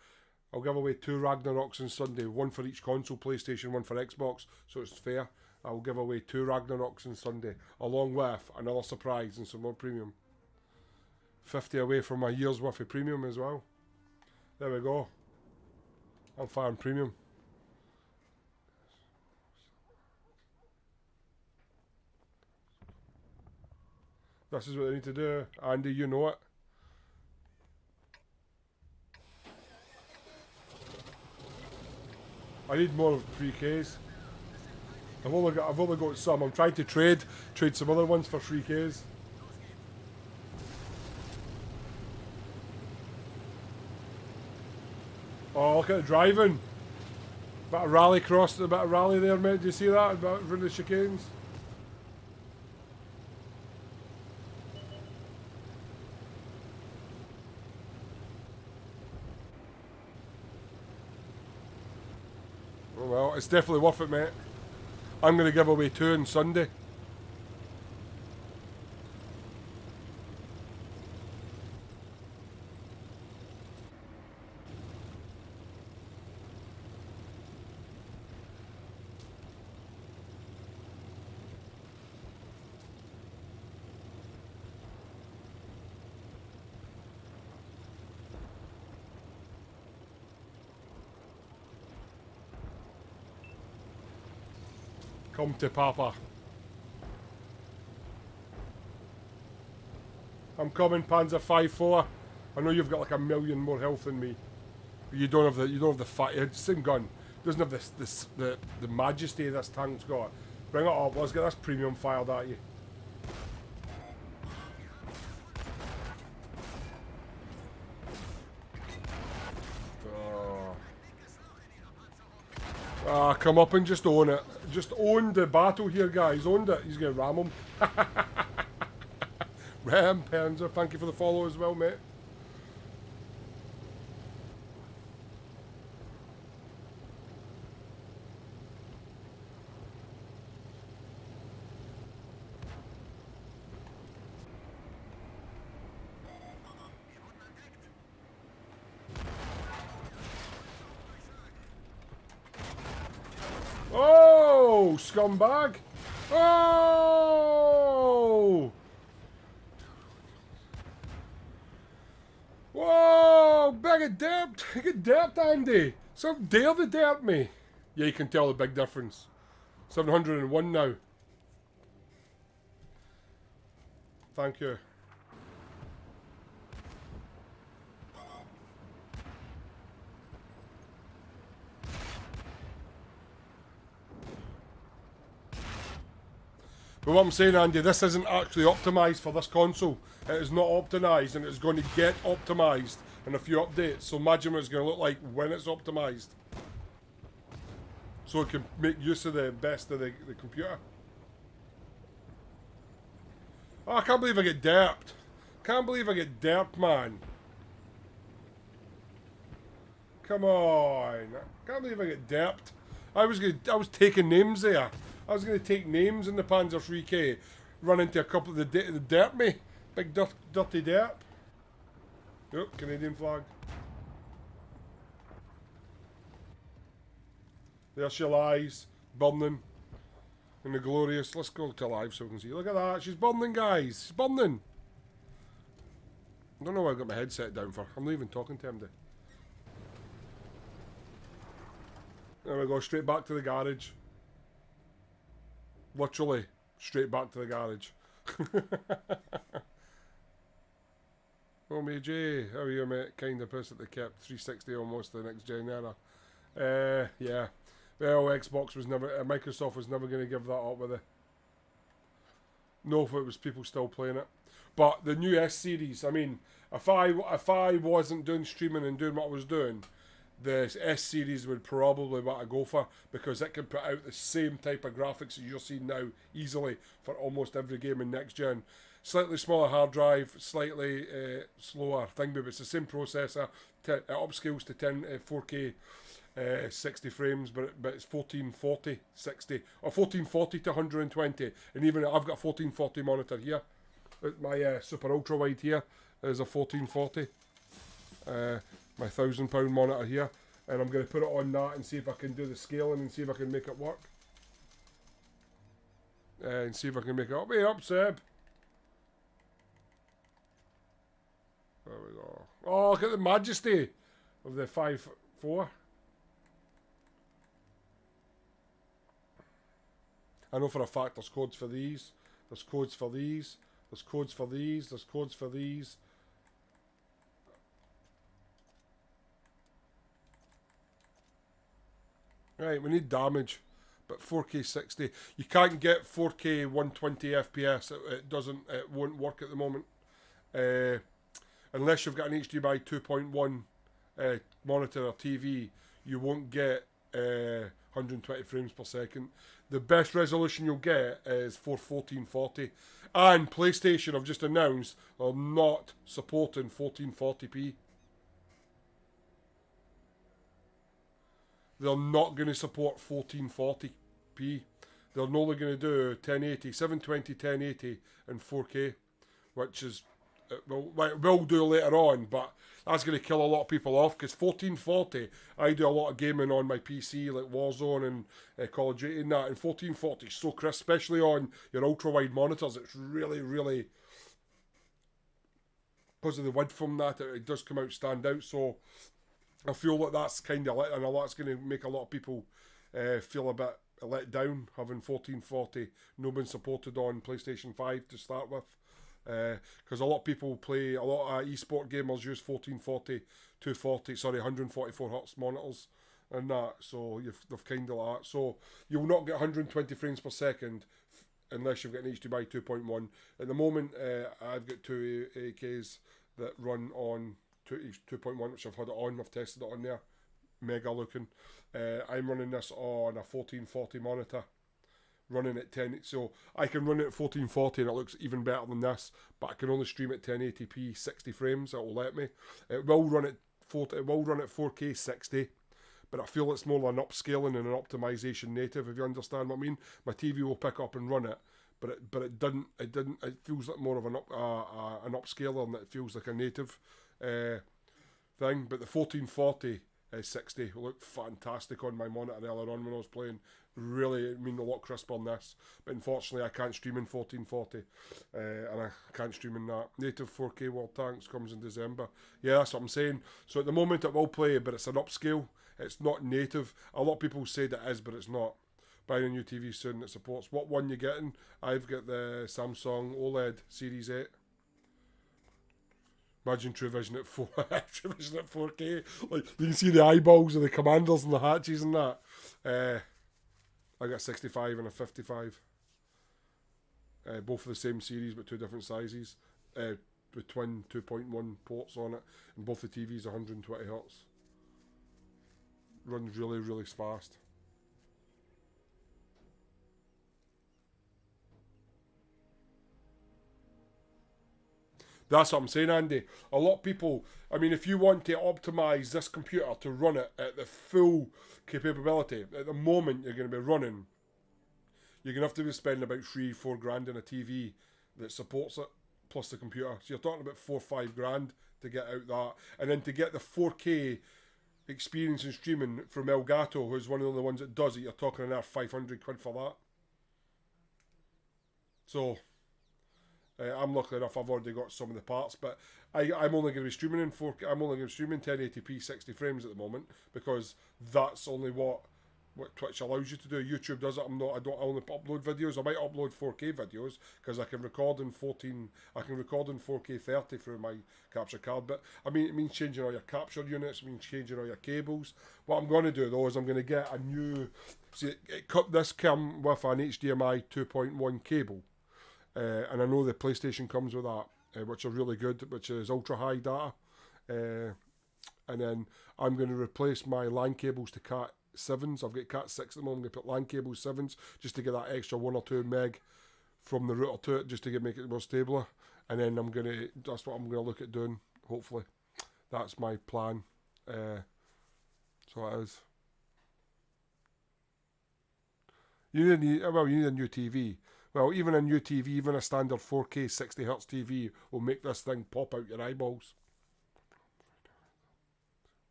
I'll give away 2 Ragnaroks on Sunday, one for each console, PlayStation, one for Xbox, so it's fair. I'll give away 2 Ragnaroks on Sunday, along with another surprise and some more premium. 50 away from my year's worth of premium as well. There we go. I'm firing premium. This is what they need to do. Andy, you know it. I need more 3Ks. I've only got some. I'm trying to trade some other ones for 3Ks. Oh, look at the driving. Bit of rally cross, a bit of rally there, mate. Do you see that? About from the chicanes. Oh well, it's definitely worth it, mate. I'm going to give away 2 on Sunday. Come to Papa. I'm coming, Panzer 5-4. I know you've got like a million more health than me. You don't have the fat. It's the same gun. Doesn't have the majesty this tank's got. Bring it up. Let's get this premium fired at you. Come up and just own it. Just own the battle here, guys. Owned it. He's gonna ram him. Ram Panzer, thank you for the follow as well, mate. Oh, scumbag! Oh! Whoa! Big dipped! Get dipped, Andy! Some dare to dip me! Yeah, you can tell the big difference. 701 now. Thank you. But what I'm saying, Andy, this isn't actually optimised for this console. It is not optimised, and it's going to get optimised in a few updates. So imagine what it's going to look like when it's optimised. So it can make use of the best of the computer. Oh, I can't believe I get derped. Can't believe I get derped, man. Come on. Can't believe I get derped. I was taking names there. I was going to take names in the Panzer 3K, run into a couple of the derp me. Big dirty derp. Oh, Canadian flag. There she lies, burning. In the glorious. Let's go to live so we can see. Look at that. She's burning, guys. She's burning. I don't know why I got my headset down for. I'm not even talking to him. There we go. Straight back to the garage. Literally, straight back to the garage. Oh, me Jay, how are you, mate? Kind of pissed that they kept 360 almost the next gen era. Yeah. Well, Xbox was never, Microsoft was never going to give that up with it. No, if it was people still playing it. But the new S series, I mean, if I wasn't doing streaming and doing what I was doing, the S series would probably what I go for, because it can put out the same type of graphics as you're seeing now easily for almost every game in next gen. Slightly smaller hard drive, slightly slower thing, but it's the same processor. It upscales to 4K 60 frames, but it's 1440 60 or 1440 to 120, and even I've got a 1440 monitor here. My super ultra wide here is a 1440. My £1,000 monitor here, and I'm going to put it on that and see if I can do the scaling and see if I can make it work. And see if I can make it up. Way up, Seb. There we go. Oh, look at the majesty of the 5.4. I know for a fact there's codes for these. There's codes for these. There's codes for these. There's codes for these. Right, we need damage, but 4K 60. You can't get 4K 120 FPS. It won't work at the moment. Unless you've got an HDMI 2.1 monitor or TV, you won't get 120 frames per second. The best resolution you'll get is for 1440. And PlayStation have just announced they're not supporting 1440p. They're not going to support 1440p. They're only going to do 1080, 720, 1080 and 4K, which is, we'll do later on, but that's going to kill a lot of people off, because 1440, I do a lot of gaming on my PC, like Warzone and Call of Duty and that, and 1440 is so crisp, especially on your ultra-wide monitors. It's really, really, because of the width from that, it does come out, stand out, so I feel like that's kind of lit, and that's going to make a lot of people feel a bit let down, having 1440 not been supported on PlayStation 5 to start with. Because a lot of people play, a lot of esport gamers use 1440, 240, sorry, 144 hertz monitors and that. So they've kind of like that. So you'll not get 120 frames per second unless you've got an HDMI 2.1. At the moment, I've got two AKs that run on 2.1, which I've had it on. I've tested it on there. Mega looking. I'm running this on a 1440 monitor, running at 10. So I can run it at 1440 and it looks even better than this, but I can only stream at 1080p 60 frames. It will let me. It will run at 4K 60. But I feel it's more an upscaling and an optimization native, if you understand what I mean. My TV will pick up and run it, but it didn't. It feels like more of an upscaler, and it feels like a native thing. But the 1440 60 looked fantastic on my monitor earlier on when I was playing. Really, a lot crisper than this. But unfortunately, I can't stream in 1440, and I can't stream in that. Native 4K World Tanks comes in December. Yeah, that's what I'm saying. So at the moment, it will play, but it's an upscale. It's not native. A lot of people say that it is, but it's not. Buying a new TV soon that supports. What one you getting? I've got the Samsung OLED Series 8. Imagine True Vision at 4 True Vision at 4K. Like you can see the eyeballs of the commanders and the hatches and that. I got a 65 and a 55. Both of the same series but two different sizes. With twin 2.1 ports on it, and both the TVs 120 hertz. Runs really, really fast. That's what I'm saying, Andy. A lot of people, if you want to optimize this computer to run it at the full capability, at the moment you're going to be running, you're going to have to be spending about 3-4 grand on a TV that supports it, plus the computer. So you're talking about 4-5 grand to get out that. And then to get the 4K experience in streaming from Elgato, who's one of the only ones that does it, you're talking another 500 quid for that. So I'm lucky enough I've already got some of the parts, but I'm only going to be streaming in 4K. I'm only going to be streaming 1080p 60 frames at the moment because that's only what Twitch allows you to do. YouTube does it. I don't only upload videos. I might upload 4K videos because I can record in 4K 30 through my capture card. But it means changing all your capture units. It means changing all your cables. What I'm going to do though is I'm going to get a new. See, this come with an HDMI 2.1 cable, and I know the PlayStation comes with that, which are really good, which is ultra high data. And then I'm going to replace my LAN cables to Cat 7s. I've got Cat 6 at the moment. I'm going to put LAN cables 7s just to get that extra 1 or 2 meg from the router to it, just to make it more stabler. And then that's what I'm going to look at doing, hopefully. That's my plan. So it is. You need a new TV. Well, even a new TV, even a standard 4K 60Hz TV will make this thing pop out your eyeballs.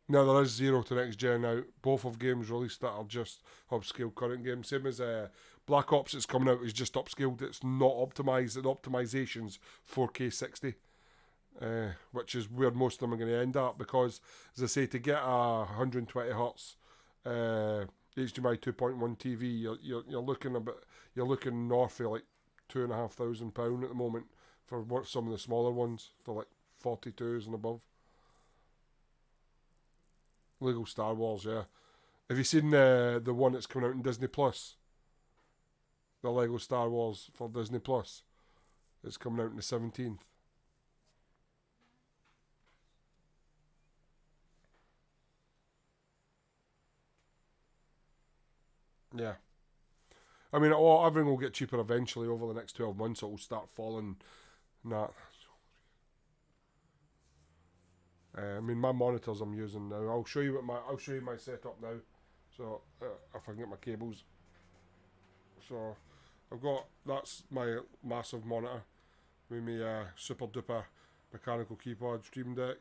Now there is 0 to next gen out. Both of games released that are just upscale current games. Same as Black Ops that's coming out is just upscaled. It's not optimised. The optimisation's 4K 60. Which is where most of them are going to end up because, as I say, to get a 120 hertz HDMI 2.1 TV, you're looking north of like £2,500 at the moment for some of the smaller ones for like 42s and above. Lego Star Wars, yeah. Have you seen the one that's coming out in Disney Plus? The Lego Star Wars for Disney Plus. It's coming out on the 17th. Yeah. Everything will get cheaper eventually over the next 12 months. It will start falling. Nah. My monitors I'm using now. I'll show you my setup now. So if I can get my cables. So that's my massive monitor with my super duper mechanical keyboard Stream Deck.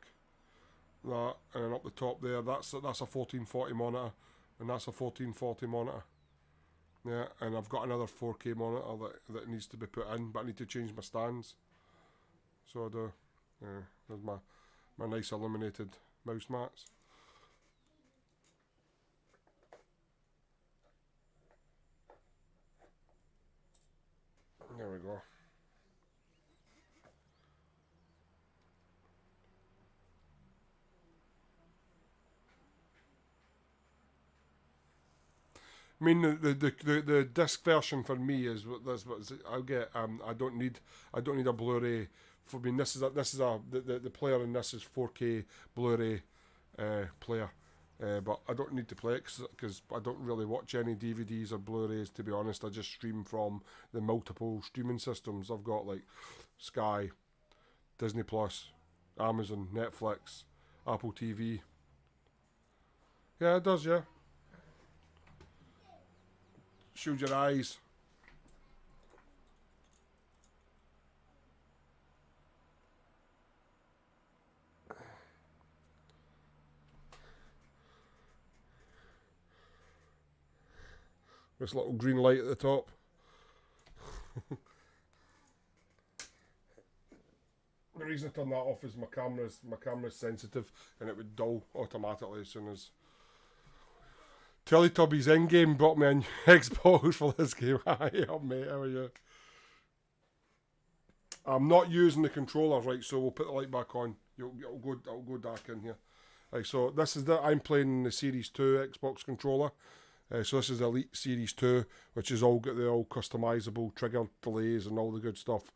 That, and then up the top there, that's a 1440 monitor, and that's a 1440 monitor. Yeah, and I've got another 4K monitor that needs to be put in, but I need to change my stands. So I do. Yeah, there's my nice illuminated mouse mats. There we go. I mean, the disc version for me is what I'll get. I don't need a Blu-ray. For me, the player in this is 4K Blu-ray player. But I don't need to play it because I don't really watch any DVDs or Blu-rays, to be honest. I just stream from the multiple streaming systems. I've got like Sky, Disney Plus, Amazon, Netflix, Apple TV. Yeah, it does, yeah. Shield your eyes. This little green light at the top. The reason I turn that off is my camera's sensitive and it would dull automatically as soon as Teletubbies Endgame brought me an Xbox for this game. Hi up mate, how are you? I'm not using the controller, right, so we'll put the light back on. It'll go dark in here. Right, so this is I'm playing the Series 2 Xbox controller. So this is the Elite Series 2, which is all got the all customizable trigger delays and all the good stuff.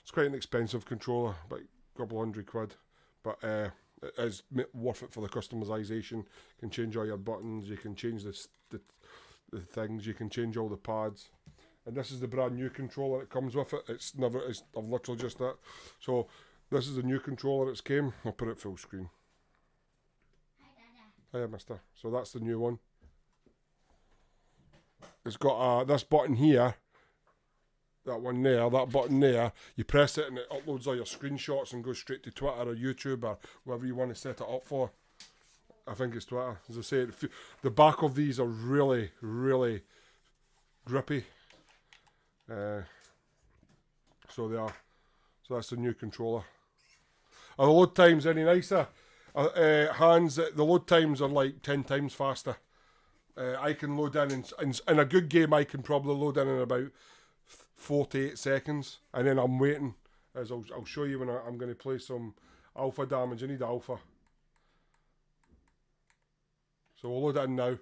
It's quite an expensive controller, about a couple £100, but it is worth it for the customization. You can change all your buttons, you can change the things, you can change all the pads. And this is the brand new controller that comes with it. I've literally just that. So this is the new controller that's came. I'll put it full screen. Hiya, mister. So that's the new one. It's got this button here, that one there, that button there. You press it and it uploads all your screenshots and goes straight to Twitter or YouTube or whatever you want to set it up for. I think it's Twitter. As I say, the back of these are really, really grippy. So they are. So that's the new controller. Are the load times any nicer? The load times are like 10 times faster. I can load in a good game. I can probably load in about 4 to 8 seconds, and then I'm waiting. As I'll show you when I'm going to play some alpha damage. I need alpha, so we'll load it in now.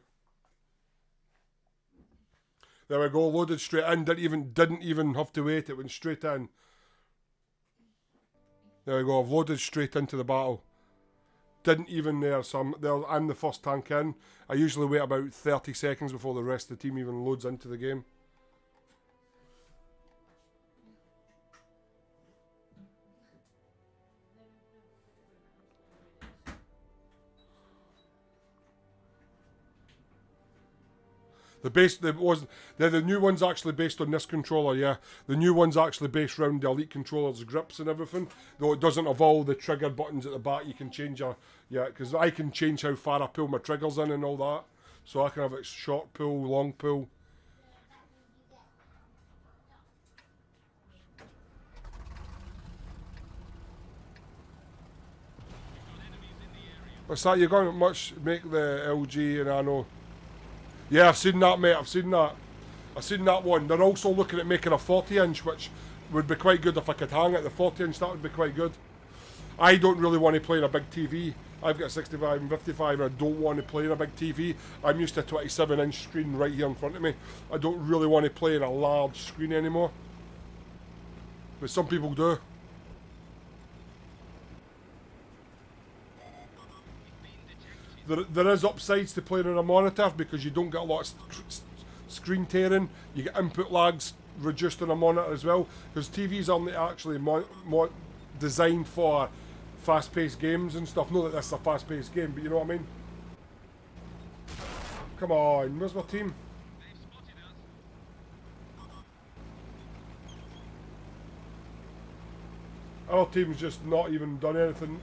There we go, loaded straight in. Didn't even have to wait. It went straight in. There we go. I've loaded straight into the battle. Didn't even there. So I'm the first tank in. I usually wait about 30 seconds before the rest of the team even loads into the game. The new one's actually based on this controller, yeah. The new one's actually based around the Elite controller's grips and everything. Though it doesn't have all the trigger buttons at the back. You can change because I can change how far I pull my triggers in and all that. So I can have it short pull, long pull. What's that? You're going to make the LG and I know. Yeah, I've seen that, mate. I've seen that one. They're also looking at making a 40-inch, which would be quite good if I could hang it. The 40-inch, that would be quite good. I don't really want to play in a big TV. I've got a 65 and 55 and I don't want to play in a big TV. I'm used to a 27-inch screen right here in front of me. I don't really want to play in a large screen anymore. But some people do. There is upsides to playing on a monitor because you don't get a lot of screen tearing. You get input lags reduced on a monitor as well, because TVs aren't actually designed for fast-paced games and stuff. Not that this is a fast-paced game, but you know what I mean. Come on, where's my team? Our team's just not even done anything.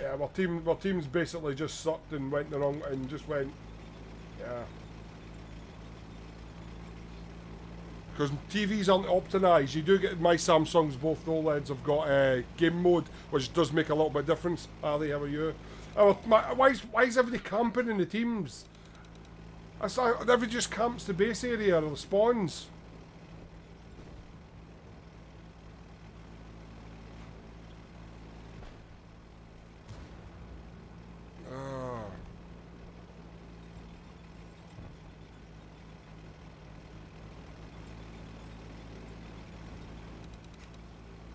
Yeah, my team's basically just sucked and went the wrong and just went. Yeah. Because TVs aren't optimised. You do get my Samsungs, both OLEDs have got game mode, which does make a little bit of difference. Ali, how are you? Oh, why is everybody camping in the teams? Everybody just camps the base area or the spawns.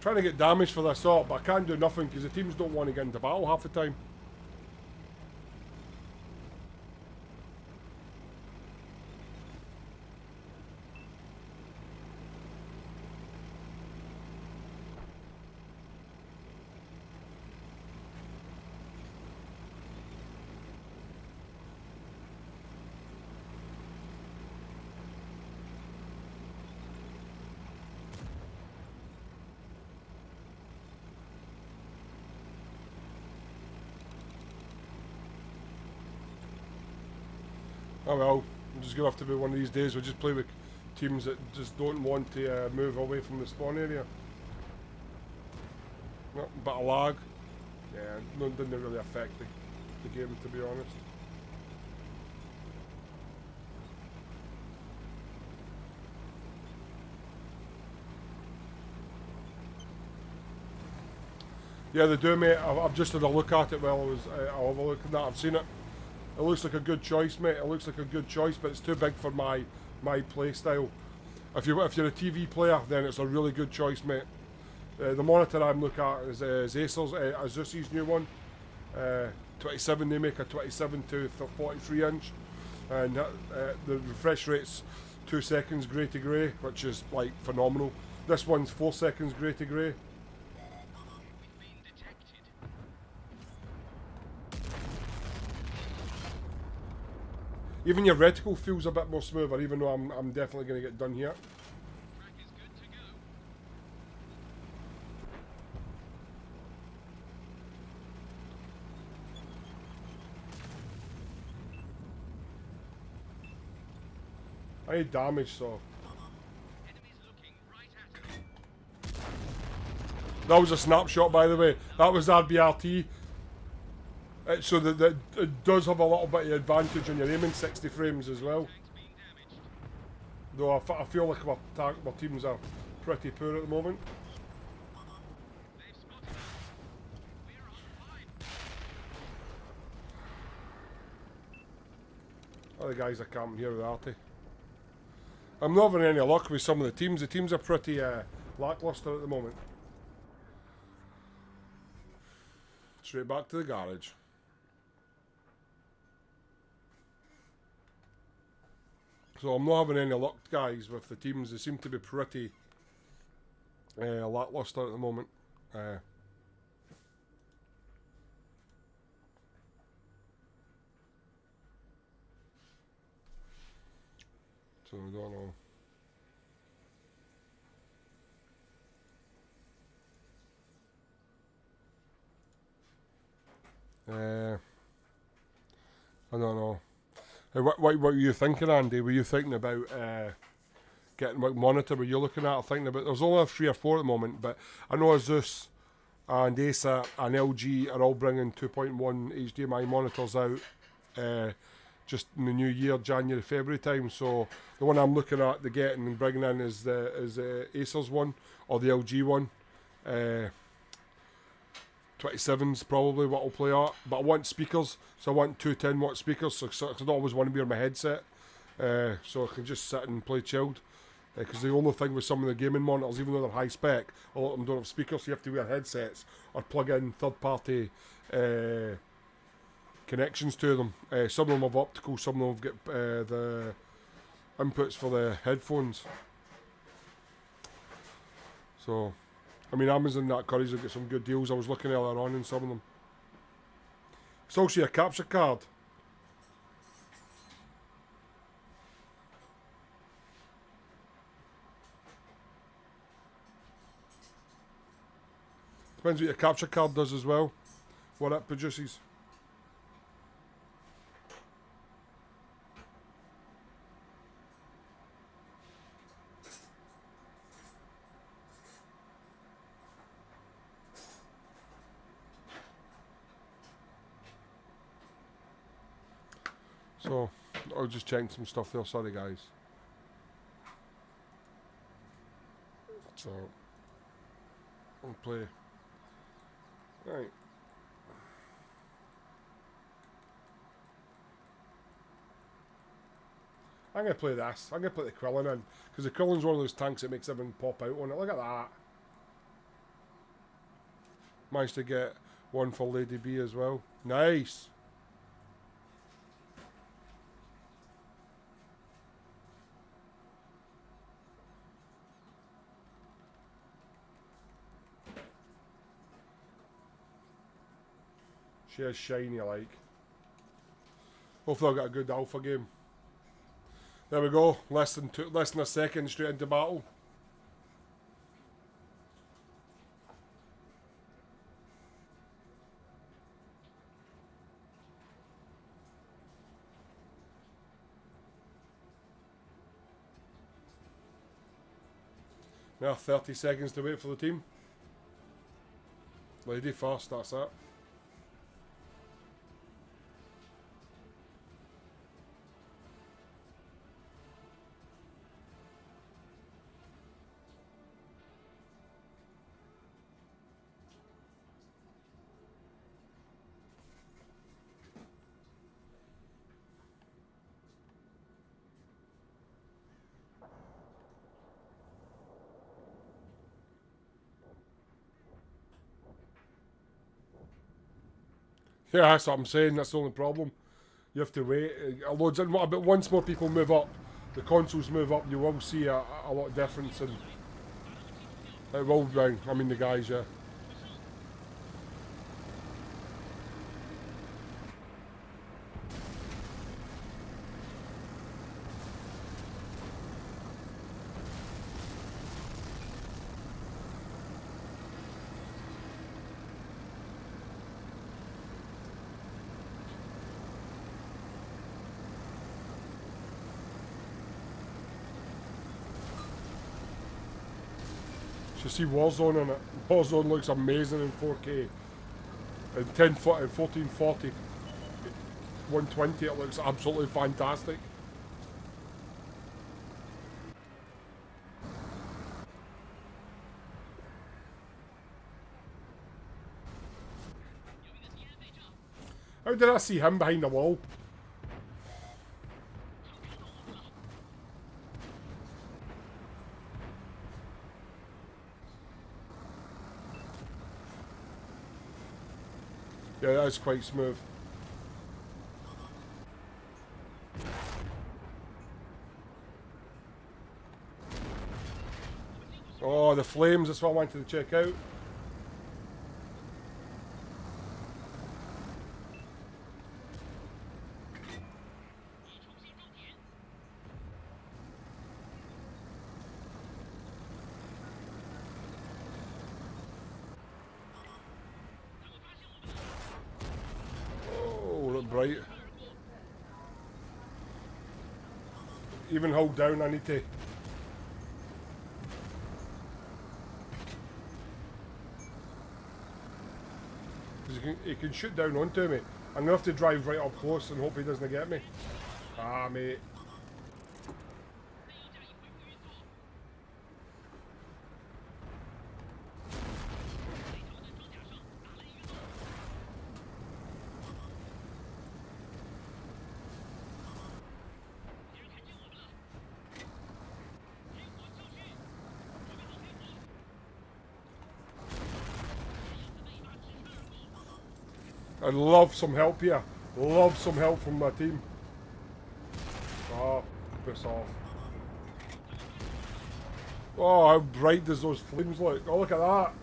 Trying to get damage for this up, but I can't do nothing because the teams don't want to get into battle half the time. Oh well, I'm just going to have to be one of these days. We'll just play with teams that just don't want to move away from the spawn area. No, bit of lag. Yeah, no, didn't really affect the game, to be honest. Yeah, they do, mate. I've just had a look at it while I'll have a look at that. I've seen it. It looks like a good choice, mate. It looks like a good choice, but it's too big for my play style. If you're a TV player, then it's a really good choice, mate. The monitor I'm looking at is Acer's Asus's new one. 27. They make a 27 to 43 inch, and the refresh rate's 2 seconds grey to grey, which is like phenomenal. This one's 4 seconds grey to grey. Even your reticle feels a bit more smoother, even though I'm definitely going to get done here. I need damage, so. That was a snapshot, by the way. That was RBRT. So that it does have a little bit of advantage on your aiming 60 frames as well. Though I feel like my teams are pretty poor at the moment. Other guys are camping here with Artie. I'm not having any luck with some of the teams. The teams are pretty lackluster at the moment. Straight back to the garage. So I'm not having any luck, guys, with the teams. They seem to be pretty lackluster at the moment. So I don't know. I don't know. What were you thinking, Andy? Were you thinking about getting what monitor were you looking at or thinking about? There's only 3 or 4 at the moment, but I know Asus and Acer and LG are all bringing 2.1 HDMI monitors out just in the new year, January, February time. So the one I'm looking at, the getting and bringing in is Acer's one or the LG one. 27's probably what I'll play at, but I want speakers, so I want 2 10-watt speakers, so I don't always want to be on my headset, so I can just sit and play chilled, because the only thing with some of the gaming monitors, even though they're high spec, a lot of them don't have speakers, so you have to wear headsets or plug in third-party connections to them. Some of them have optical, some of them have got the inputs for the headphones. So I mean, Amazon that Curry's will get some good deals. I was looking earlier on in some of them. It's also a capture card. Depends what your capture card does as well. What it produces. So, I was just checking some stuff there, sorry guys. So, I'll play. Right. I'm going to play this. I'm going to put the Krillin in, because the Krillin's one of those tanks that makes everything pop out on it. Look at that. Managed to get one for Lady B as well. Nice. She is shiny like. Hopefully I'll get a good alpha game. There we go. Less than a second straight into battle. Now 30 seconds to wait for the team. Lady first, that's it. Yeah, that's what I'm saying. That's the only problem. You have to wait. Loads in, but once more people move up, the consoles move up, you will see a lot of difference in. It will bring. I mean the guys, yeah. You see Warzone in it. Warzone looks amazing in 4K. In 1440, 120, it looks absolutely fantastic. How did I see him behind the wall? Yeah, that is quite smooth. Oh, the flames, that's what I wanted to check out. Oh, look bright. Even hold down, I need to. He can shoot down onto me. I'm going to have to drive right up close and hope he doesn't get me. Ah, mate. I'd love some help here. Love some help from my team. Oh, piss off. Oh, how bright does those flames look? Oh, look at that.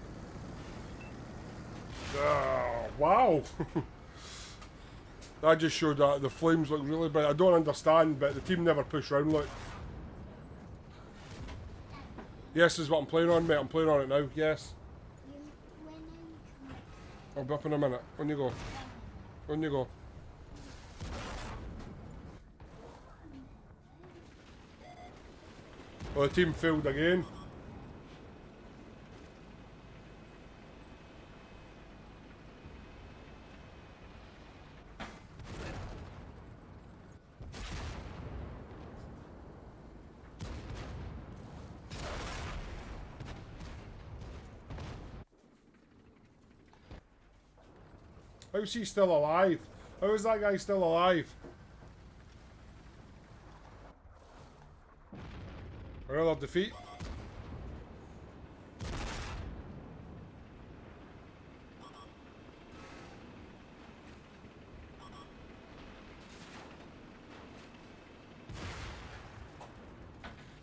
Oh, wow. That just showed that the flames look really bright. I don't understand, but the team never push round, look. Yes is what I'm playing on, mate. I'm playing on it now, yes. I'll be up in a minute. On you go. On you go. Well, the team failed again. How's he still alive? How is that guy still alive? Another defeat.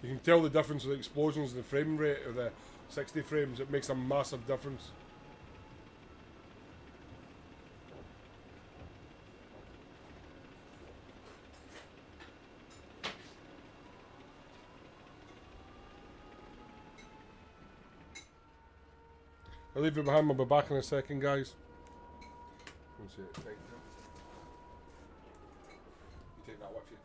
You can tell the difference with the explosions and the frame rate of the 60 frames. It makes a massive difference. I'll leave it behind. I'll be back in a second, guys. Let's see it. Right. You take that with you.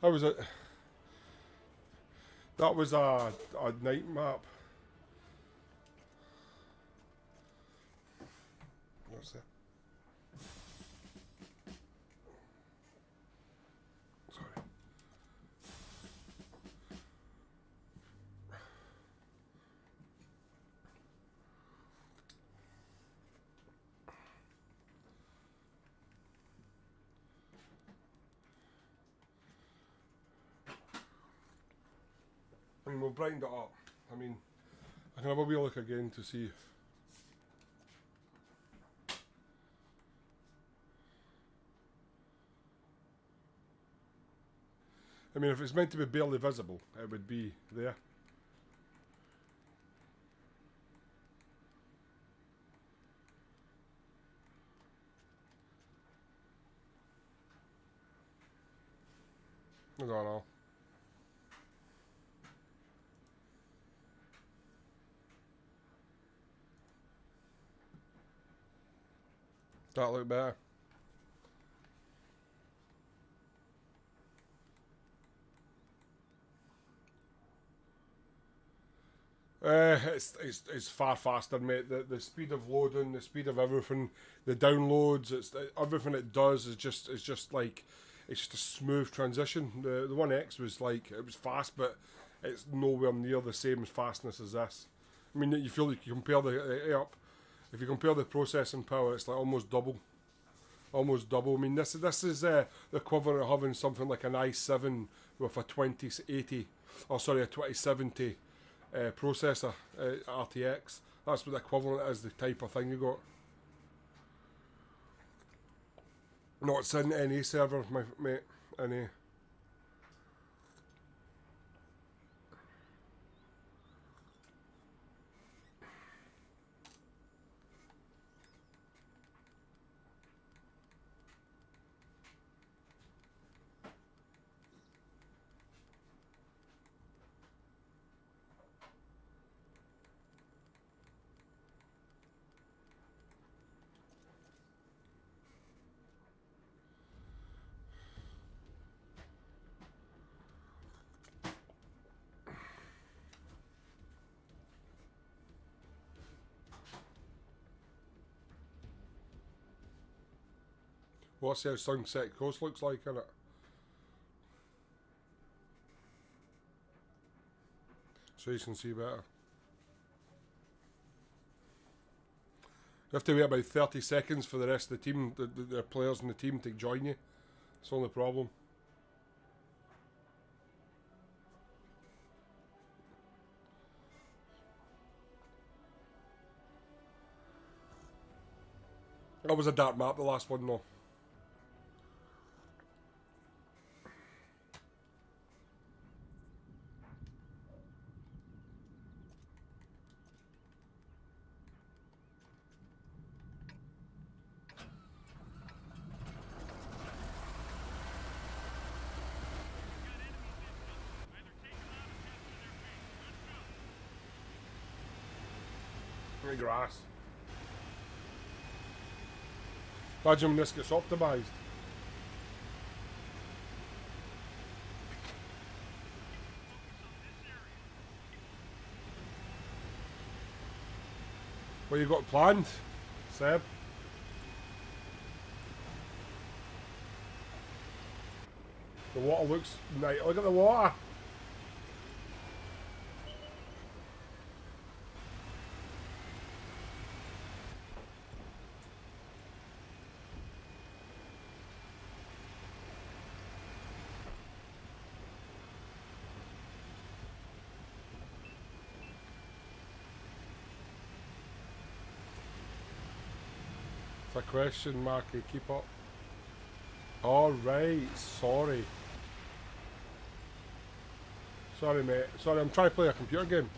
How was it? That was a night map. What's that? Sorry. I mean, we've brightened it up. I mean, I can have a wee look again to see. I mean, if it's meant to be barely visible, it would be there. I don't know. That look better. It's far faster, mate. The speed of loading, the speed of everything, the downloads, everything it does is just like it's just a smooth transition. The One X was like it was fast, but it's nowhere near the same fastness as this. I mean, you feel like you compare if you compare the processing power, it's like almost double. Almost double. I mean, this is the equivalent of having something like an i7 with a 2080, or sorry, a 2070 processor, RTX. That's what the equivalent is, the type of thing you got. No, it's in any server, my mate. Any. What's how Sunset Coast looks like in it? So you can see better. You have to wait about 30 seconds for the rest of the team, the players in the team to join you. It's the only problem. That was a dark map, the last one though. of grass. Imagine when this gets optimised. What you got planned, Seb? The water looks nice. Look at the water. It's a question, Marky. Keep up. Alright, sorry. Sorry, mate. Sorry, I'm trying to play a computer game.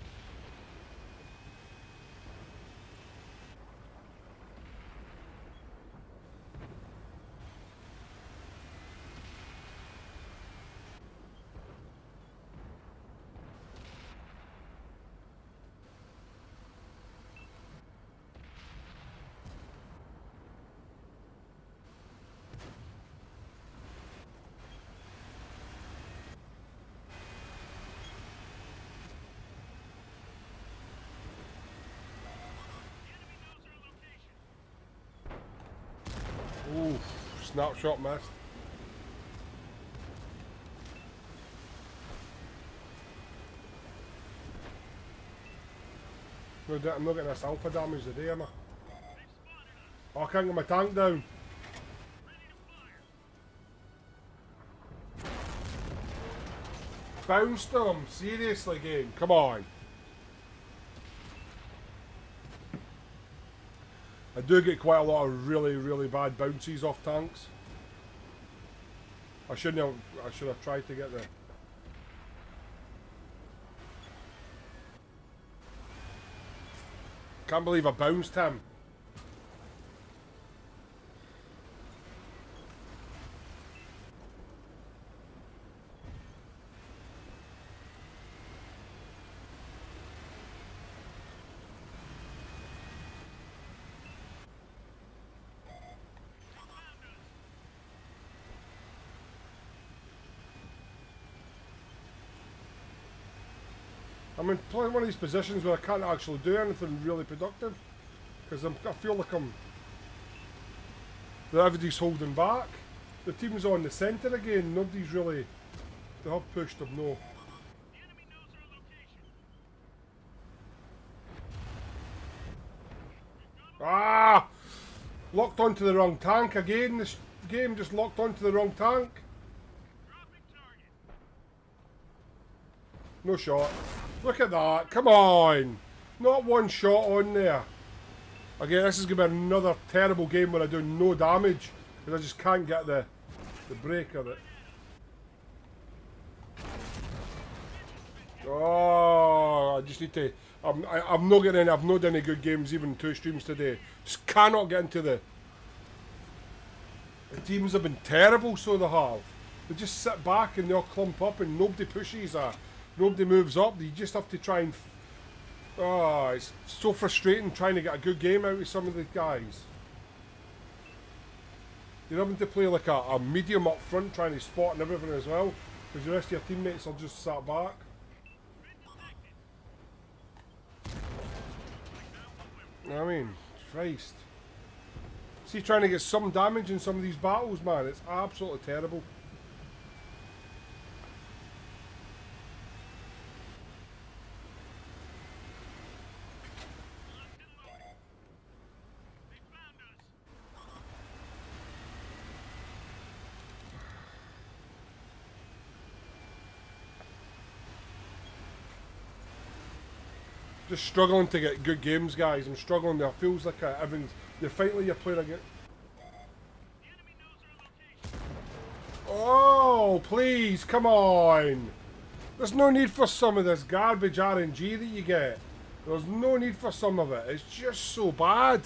Ooh, snapshot missed. I'm not getting this alpha damage today, am I? Oh, I can't get my tank down. Bounced him, seriously, game. Come on. I do get quite a lot of really bad bounces off tanks. I should have tried to get the... Can't believe I bounced him. I'm in one of these positions where I can't actually do anything really productive because I feel like that everybody's holding back. The team's on the centre again. Nobody's really. They have pushed them, no. Ah! Locked onto the wrong tank again. This game just locked onto the wrong tank. No shot. Look at that. Come on. Not one shot on there. Again, this is going to be another terrible game where I do no damage because I just can't get the break of it. Oh, I just need to... I'm not getting any... I've not done any good games, even 2 streams today. Just cannot get into the... The teams have been terrible, so they have. They just sit back and they all clump up and nobody pushes her. Nobody moves up. You just have to try and... Oh, it's so frustrating trying to get a good game out of some of the guys. You're having to play like a medium up front trying to spot and everything as well. Because the rest of your teammates are just sat back. I mean, Christ. See, trying to get some damage in some of these battles, man. It's absolutely terrible. Just struggling to get good games, guys. I'm struggling. It feels like everything's... You're fighting like you're playing again. Oh, please, come on. There's no need for some of this garbage RNG that you get. There's no need for some of it. It's just so bad.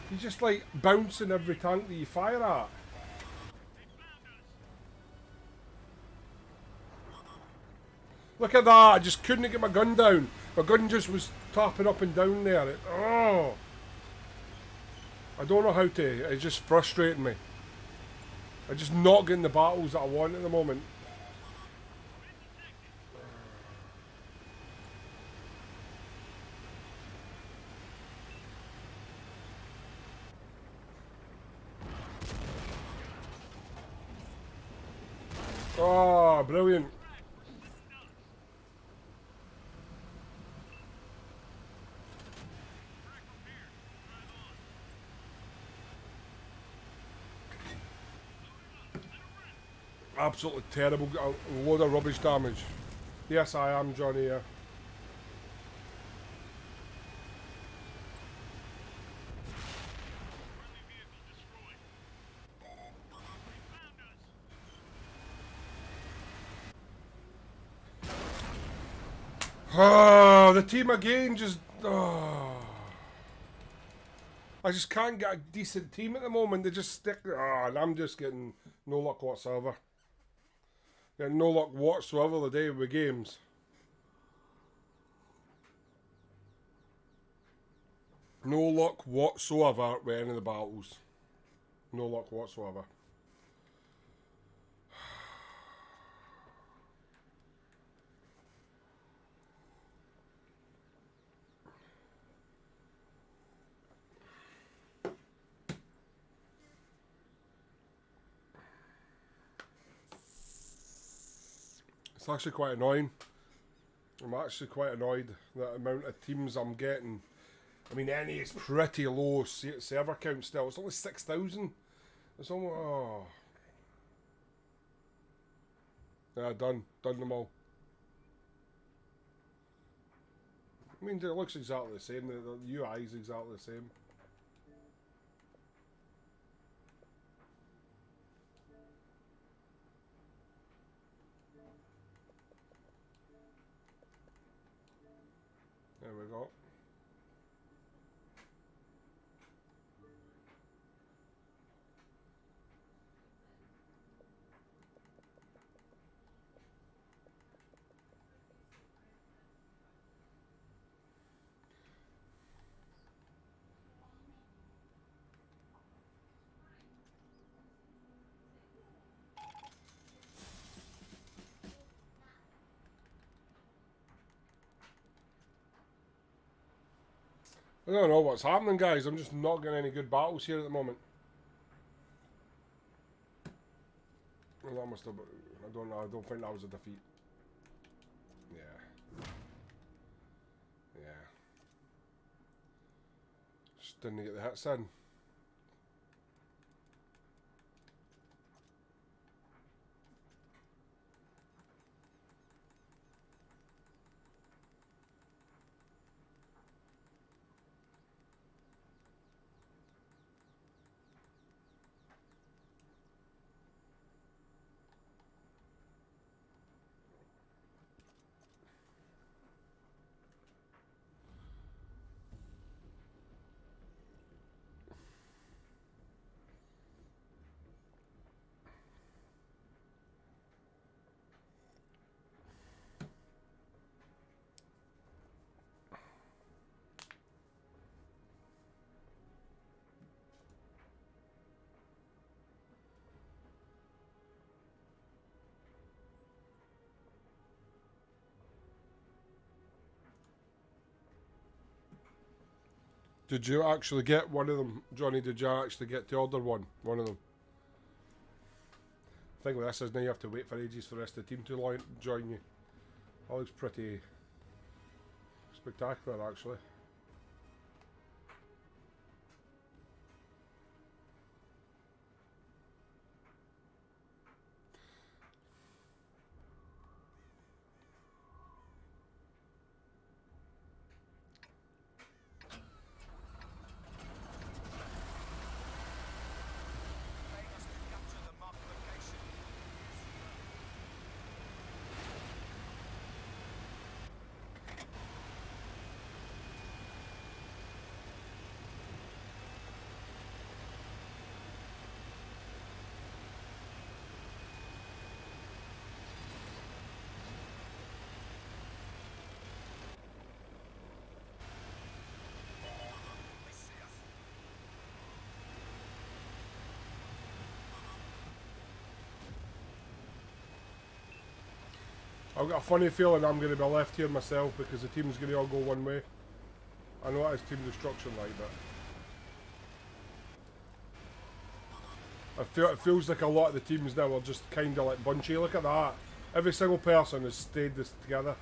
You're just like bouncing every tank that you fire at. Look at that. I just couldn't get my gun down. My gun just was tapping up and down there. Oh. I don't know how to. It's just frustrating me. I'm just not getting the battles that I want at the moment. Oh, brilliant. Absolutely terrible. A load of rubbish damage. Yes, I am, Johnny. Yeah. Oh, the team again just. Oh. I just can't get a decent team at the moment. They just stick. Oh, and I'm just getting no luck whatsoever. Getting no luck whatsoever the day with games. No luck whatsoever with any of the battles. No luck whatsoever. It's actually quite annoying. I'm actually quite annoyed that amount of teams I'm getting. I mean, NA is pretty low server count still. It's only 6,000. It's almost. Oh. Yeah, done. Done them all. I mean, it looks exactly the same. The UI is exactly the same. There we go. I don't know what's happening, guys. I'm just not getting any good battles here at the moment. Well, that must have. I don't know. I don't think that was a defeat. Yeah. Yeah. Just didn't get the hits in. Did you actually get one of them, Johnny? Did you actually get the other one? One of them. The thing with this is now you have to wait for ages for the rest of the team to join you. That looks pretty spectacular, actually. I've got a funny feeling I'm going to be left here myself because the team's going to all go one way. I know that is team destruction like, but it feels like a lot of the teams now are just kind of like bunchy. Look at that. Every single person has stayed this together.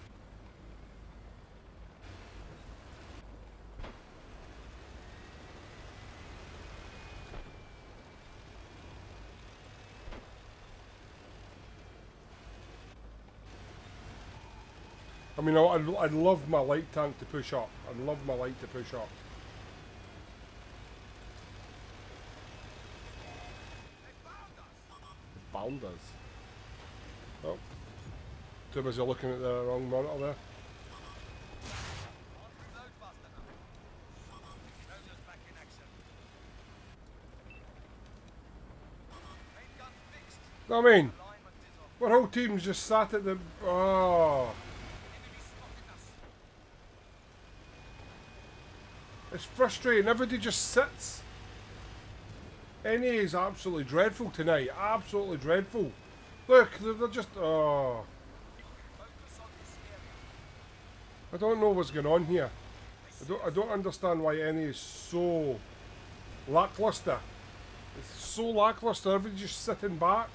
I mean, I'd love my light tank to push up. I'd love my light to push up. They found us. Oh. Too busy looking at the wrong monitor there. I mean, our whole team's just sat at the... Oh. It's frustrating. Everybody just sits. NA is absolutely dreadful tonight. Absolutely dreadful. Look, they're just... Oh. I don't know what's going on here. I don't understand why NA is so lackluster. It's so lackluster. Everybody's just sitting back.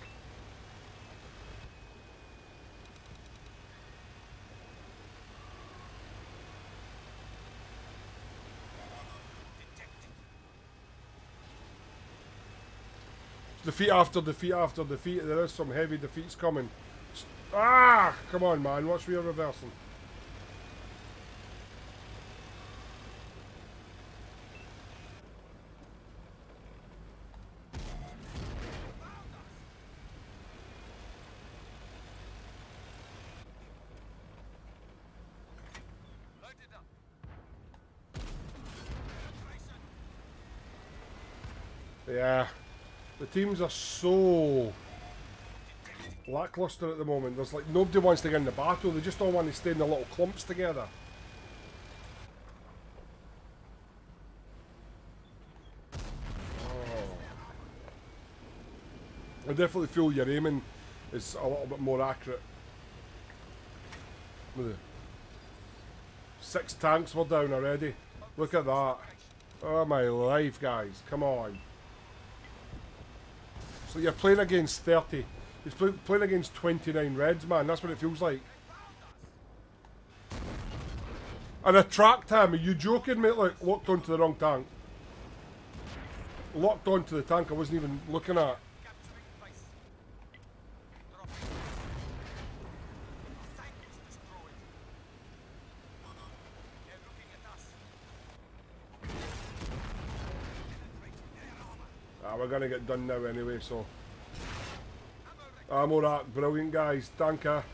Defeat after defeat after defeat. There is some heavy defeats coming. Ah! Come on, man. Watch me reversing. Yeah. The teams are so lackluster at the moment. There's like nobody wants to get in the battle. They just all want to stay in the little clumps together. Oh. I definitely feel your aiming is a little bit more accurate. 6 tanks were down already. Look at that. Oh my life, guys. Come on. So you're playing against 30. He's playing against 29 Reds, man. That's what it feels like. And I tracked him. Are you joking, mate? Look, locked onto the wrong tank. Locked onto the tank I wasn't even looking at. We're gonna get done now anyway, so. Ammo rack, brilliant guys, danke.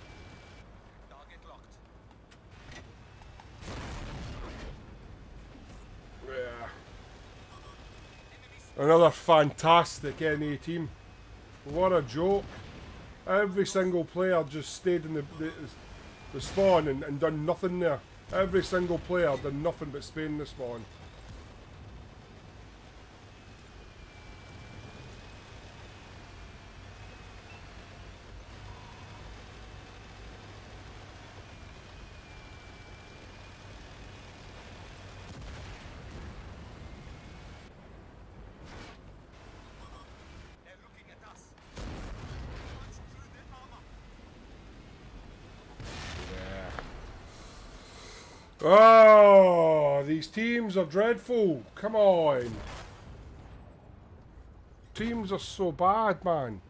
Yeah. Another fantastic NA team. What a joke. Every single player just stayed in the spawn and done nothing there. Every single player done nothing but stay in the spawn. Oh, these teams are dreadful. Come on. Teams are so bad, man.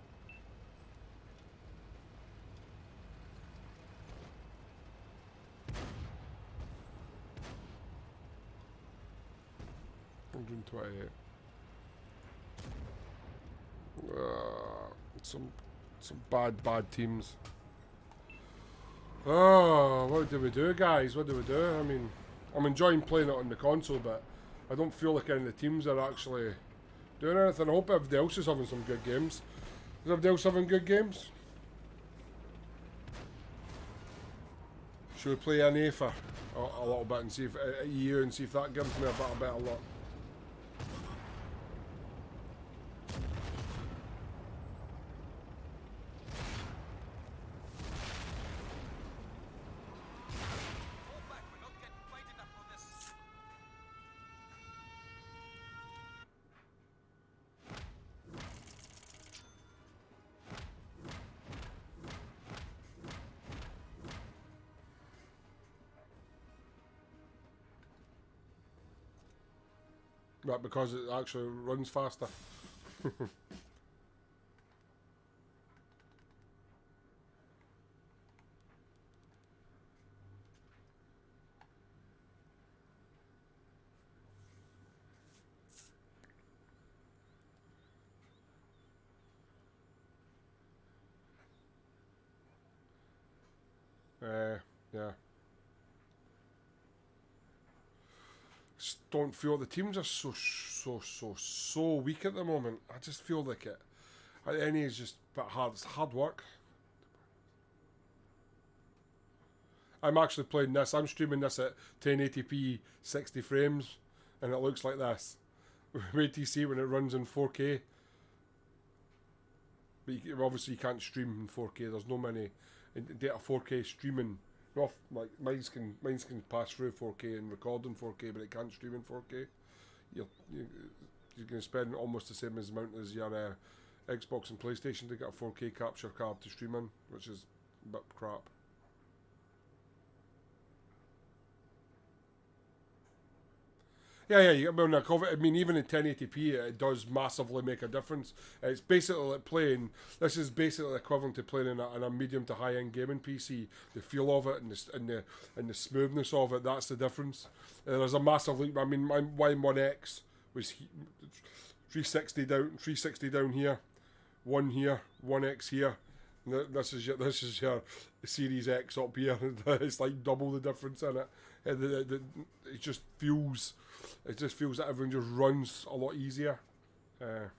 Some bad teams. Oh, what do we do, guys? What do we do? I mean, I'm enjoying playing it on the console, but I don't feel like any of the teams are actually doing anything. I hope everybody else is having some good games. Is everybody else having good games? Should we play NA for a little bit and see if EU and see if that gives me a better luck? But because it actually runs faster. Yeah. Just don't feel the teams are so weak at the moment. I just feel like it. At any is just a bit hard. It's hard work. I'm actually playing this. I'm streaming this at 1080p 60 frames, and it looks like this. Wait till you see when it runs in 4K. But obviously you can't stream in 4K. There's no many data 4K streaming. No, like mine's can pass through 4K and record in 4K, but it can't stream in 4K. You're going to spend almost the same amount as your Xbox and PlayStation to get a 4K capture card to stream in, which is a bit crap. Yeah. I mean, even in 1080p, it does massively make a difference. It's basically like playing. This is basically equivalent to playing in a medium to high end gaming PC. The feel of it and the smoothness of it. That's the difference. There's a massive leap. I mean, my Y1X was 360 down here, one here, 1X here. This is your Series X up here. It's like double the difference in it. It just feels. It just feels that everyone just runs a lot easier. I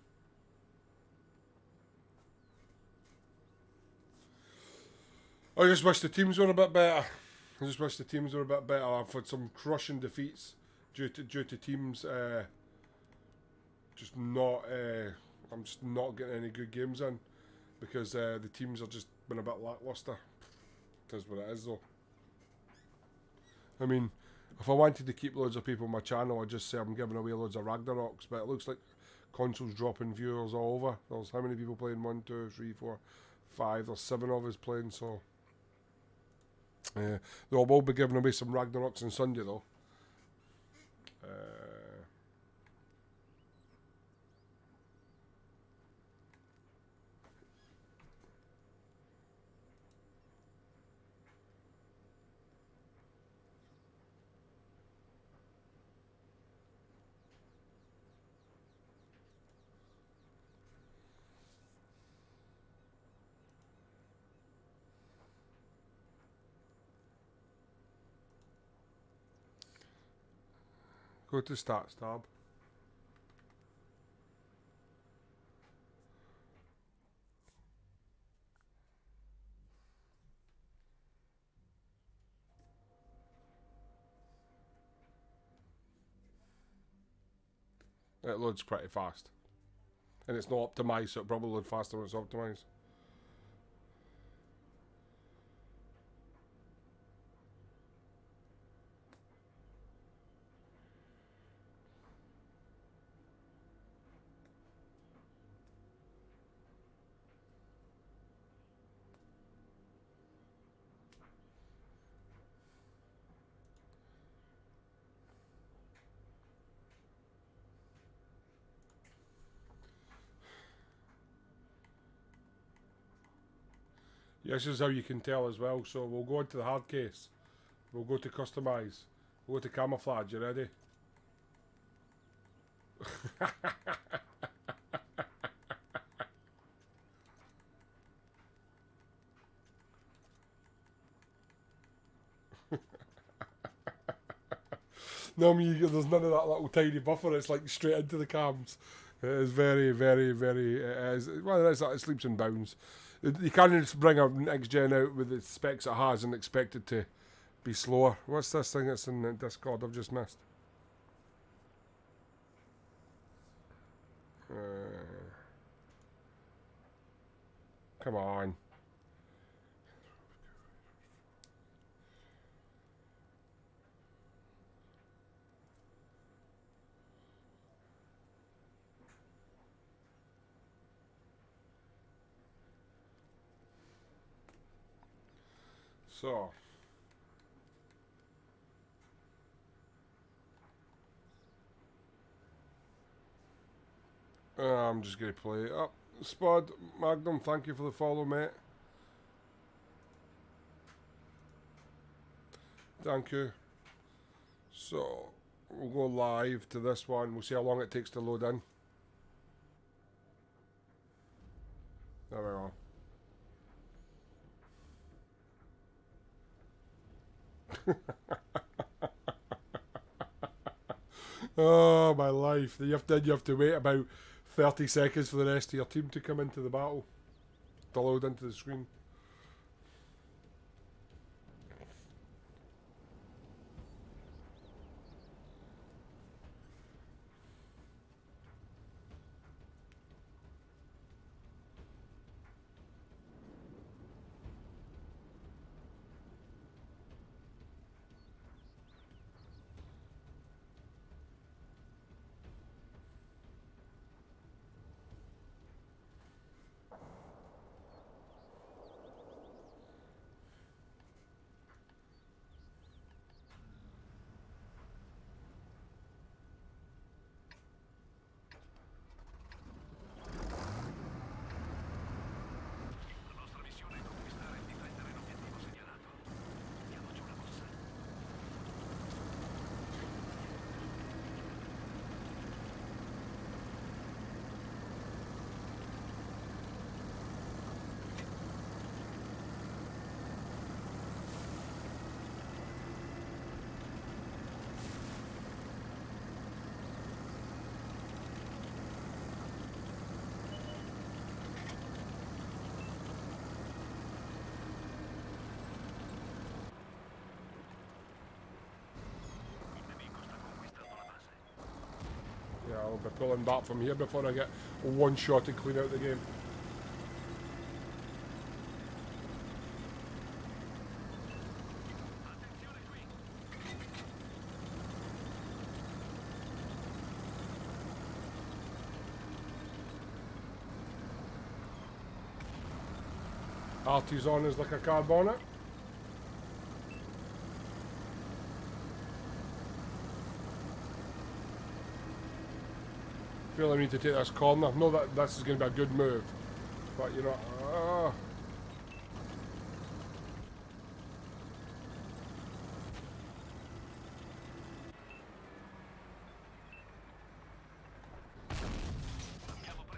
just wish the teams were a bit better. I've had some crushing defeats due to teams just not. I'm just not getting any good games in because the teams are just been a bit lackluster. That's what it is, though. I mean, if I wanted to keep loads of people on my channel, I'd just say I'm giving away loads of Ragnaroks, but it looks like console's dropping viewers all over. There's how many people playing? 1, 2, 3, 4, 5. There's 7 of us playing, so they'll all be giving away some Ragnaroks on Sunday, though. Go to stats tab. It loads pretty fast. And it's not optimised, so it'll probably load faster when it's optimised. This is how you can tell as well. So we'll go into the hard case. We'll go to customize. We'll go to camouflage. You ready? No, I mean, there's none of that little tiny buffer. It's like straight into the cams. It is very. Well, it is that. It sleeps in bounds. You can't just bring a next gen out with the specs it has and expect it to be slower. What's this thing that's in Discord I've just missed? Come on. So. I'm just going to play it up. Spud, Magnum, thank you for the follow, mate. Thank you. So, we'll go live to this one. We'll see how long it takes to load in. There we are. Oh, my life. You have to wait about 30 seconds for the rest of your team to come into the battle. To load into the screen. Yeah, I'll be pulling back from here before I get one shot and clean out the game. Artisan is like a car bonnet. Feel I need to take this corner. Know that this is going to be a good move, but you know,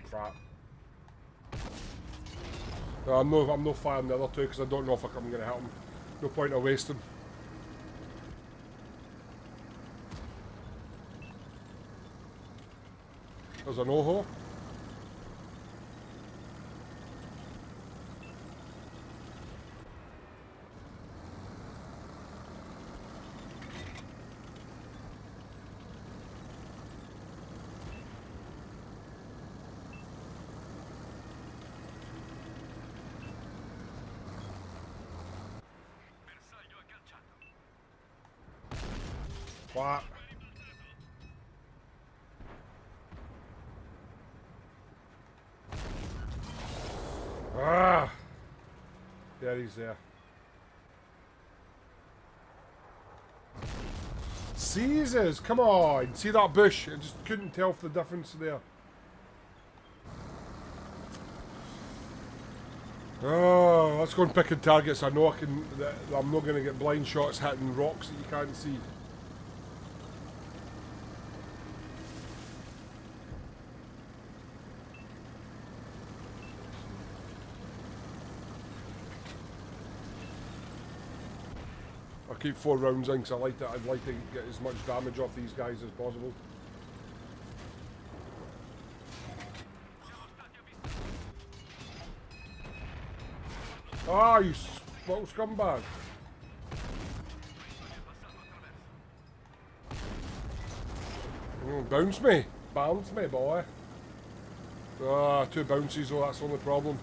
crap. No, I'm no firing the other two because I don't know if I'm going to hit them. No point of wasting. There's an Oho. What? Ah! There he's there. Jesus, come on! See that bush? I just couldn't tell the difference there. Oh, let's go and pick targets. I know I'm not going to get blind shots hitting rocks that you can't see. I keep 4 rounds in because I'd like to get as much damage off these guys as possible. Ah, you little scumbag. Bounce me. Bounce me, boy. Ah, 2 bouncies though, that's the only problem.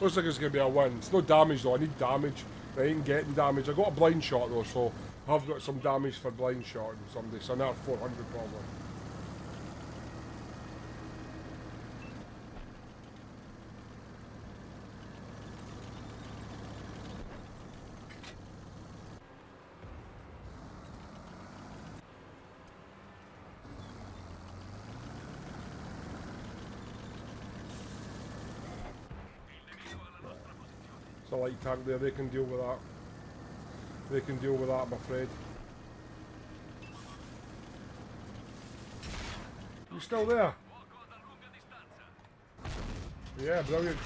Looks like it's going to be a win. It's no damage though, I need damage. I ain't getting damage. I got a blind shot though, so I've got some damage for blind shotting somebody, so now 400 probably. a light tank there. They can deal with that. They can deal with that, I'm afraid. You still there? Yeah, brilliant.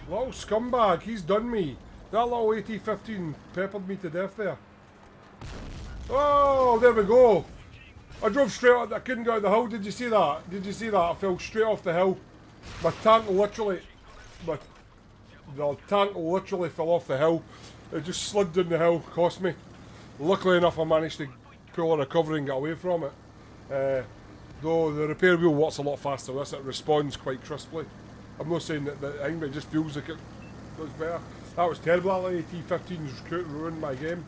Little scumbag, he's done me. That little AT-15 peppered me to death there. Oh, there we go. I drove straight up, I couldn't go out the hill. Did you see that? Did you see that? I fell straight off the hill. My tank literally fell off the hill. It just slid down the hill, cost me. Luckily enough, I managed to pull a recovery and get away from it. Though the repair wheel works a lot faster. This it responds quite crisply. I'm not saying that thing, but it just feels like it does better. That was terrible. That AT-15's ruined my game.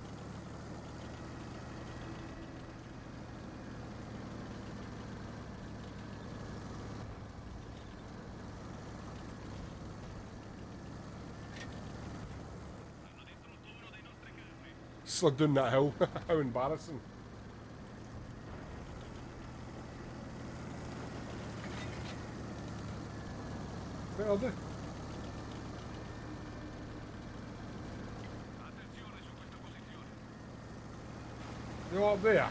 Slid down that hill. How embarrassing. Where are they? They're up there.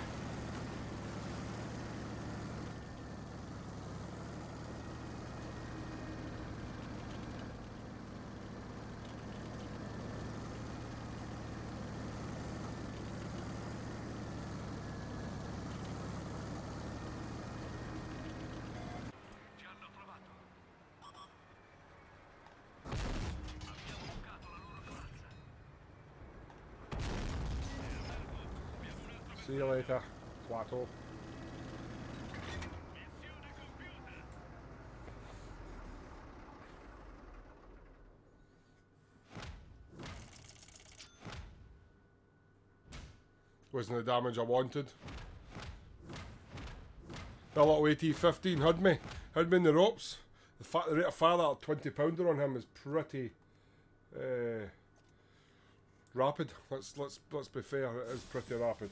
See you later, Plateau. Wasn't the damage I wanted. That little AT-15 had me in the ropes. The rate of fire that 20-pounder on him is pretty rapid. Let's be fair, it is pretty rapid.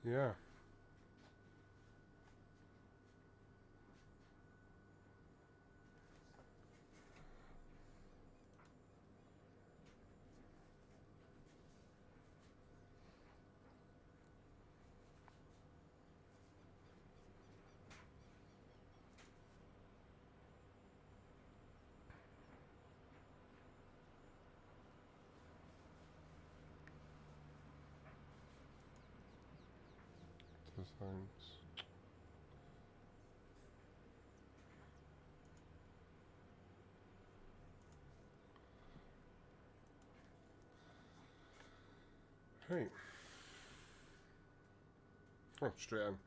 Yeah. Thanks. Right. Oh, straight in.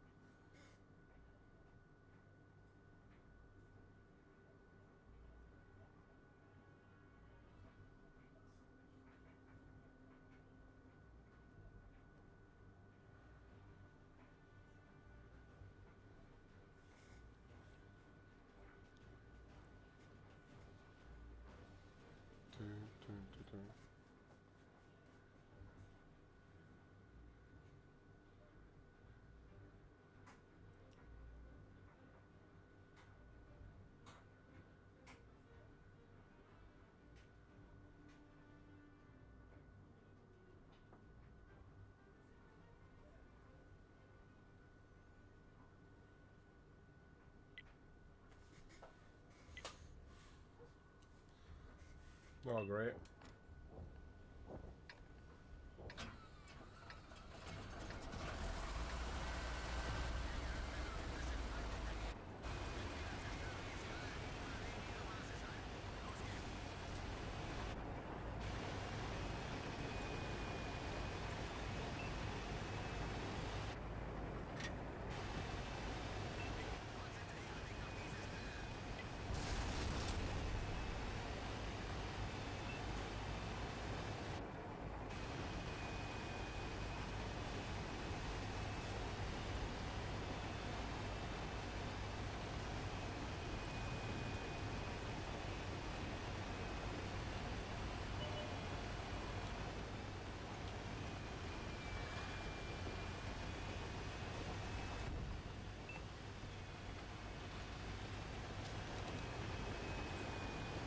Oh, great.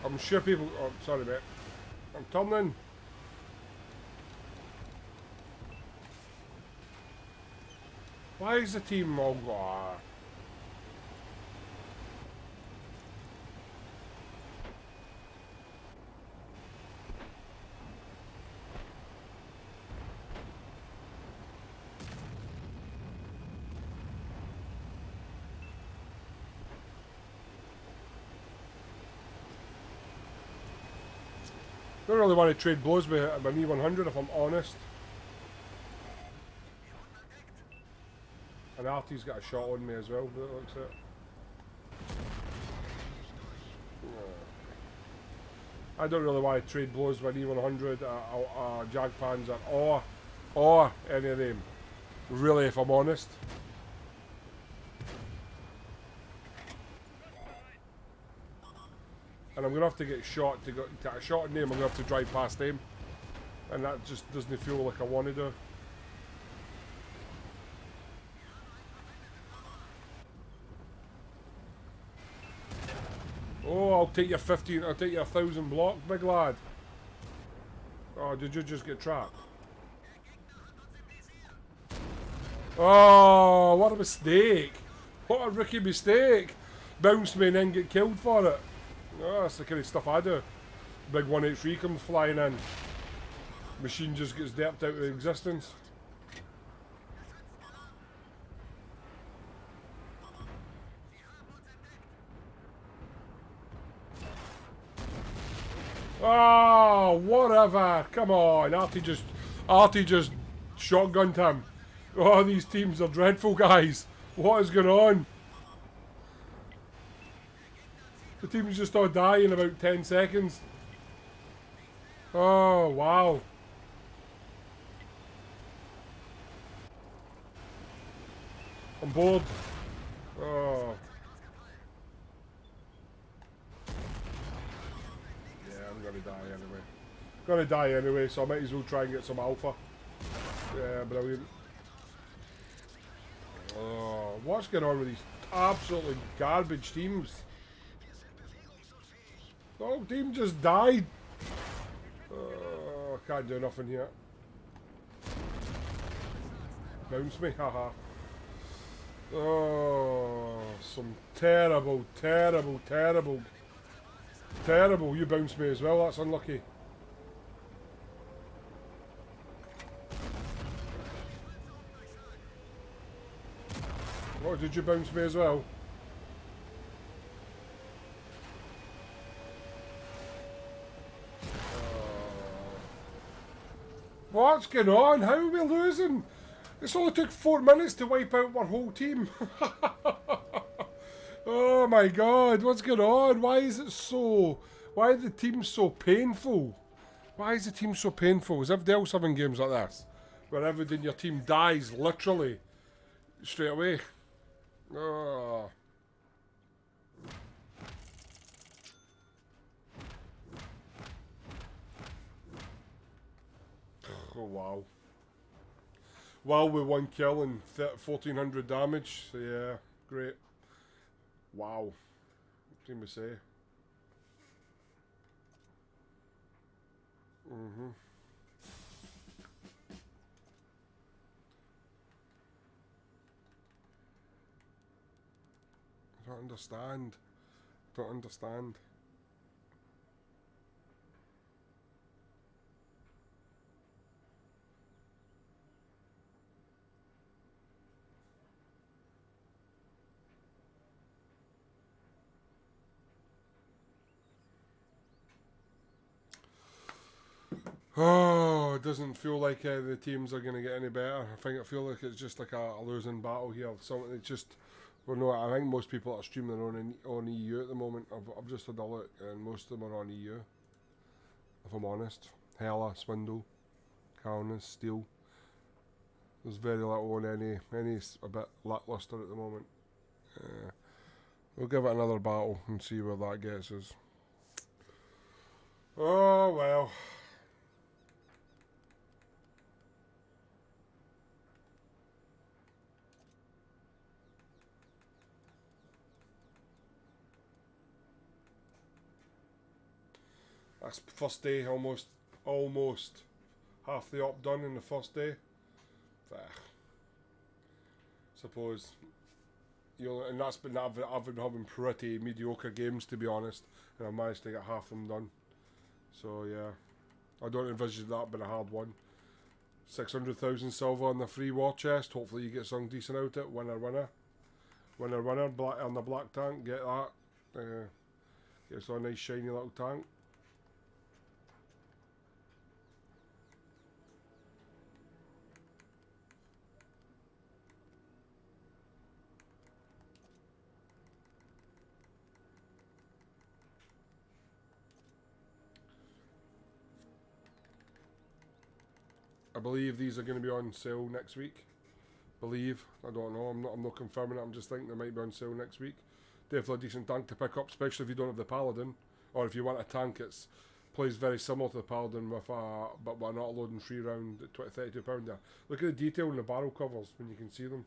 I'm sure people... Oh, sorry, mate. I'm turning. Why is the team all... Oh. Don't really want to trade blows with an E100 if I'm honest. And Artie's got a shot on me as well, but it looks it. I don't really want to trade blows with an E100, Jag Panzer, or any of them. Really, if I'm honest. And I'm going to have to get shot to get a shot in them. I'm going to have to drive past them. And that just doesn't feel like I want to do. Oh, I'll take your 15, I'll take your 1,000 block, big lad. Oh, did you just get trapped? Oh, what a mistake. What a rookie mistake. Bounce me and then get killed for it. Oh, that's the kind of stuff I do. Big 183 comes flying in. Machine just gets derped out of existence. Oh, whatever. Come on. Artie just shotgunned him. Oh, these teams are dreadful, guys. What is going on? The teams just all die in about 10 seconds. Oh, wow. I'm bored. Oh. Yeah, I'm gonna die anyway. Gonna die anyway, so I might as well try and get some alpha. Yeah, brilliant. Oh, what's going on with these absolutely garbage teams? The whole team just died. Oh, I can't do nothing here. Bounce me, haha. Oh, some terrible, terrible, terrible, terrible. You bounced me as well, that's unlucky. Oh, did you bounce me as well? What's going on? How are we losing? It's only took 4 minutes to wipe out our whole team. Oh my god, what's going on? Why is it so... Why are the teams so painful? Why is the team so painful? Is everybody else having games like this? Where everything in your team dies, literally, straight away. Oh. Oh wow. Wow, with 1 kill and 1400 damage. So yeah, great. Wow. What can we say? I don't understand. Don't understand. Oh, it doesn't feel like the teams are going to get any better. I feel like it's just like a losing battle here. Something it's just, well, no, I think most people are streaming on EU at the moment. I've just had a look, and most of them are on EU. If I'm honest, Hella, Swindle, Calnus, Steel. There's very little on any a bit lackluster at the moment. We'll give it another battle and see where that gets us. Oh well. That's first day, almost half the op done in the first day. Suppose, you know, and that's been, I've been having pretty mediocre games, to be honest, and I've managed to get half them done. So yeah, I don't envisage that being a hard one. 600,000 silver on the free war chest. Hopefully you get something decent out of it. Winner, black on the black tank. Get that. Get us a nice shiny little tank. I believe these are going to be on sale next week. Believe. I don't know. I'm not confirming it. I'm just thinking they might be on sale next week. Definitely a decent tank to pick up, especially if you don't have the Paladin, or if you want a tank. It's plays very similar to the Paladin with but we're not loading 3 round at £32 there. Look at the detail in the barrel covers when you can see them.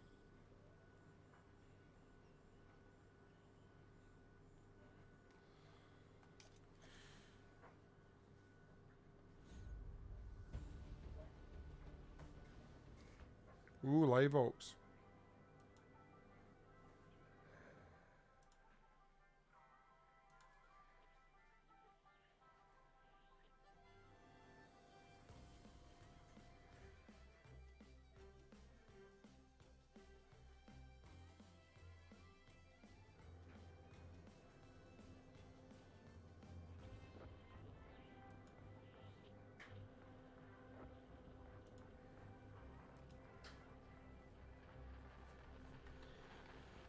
Ooh, live oaks.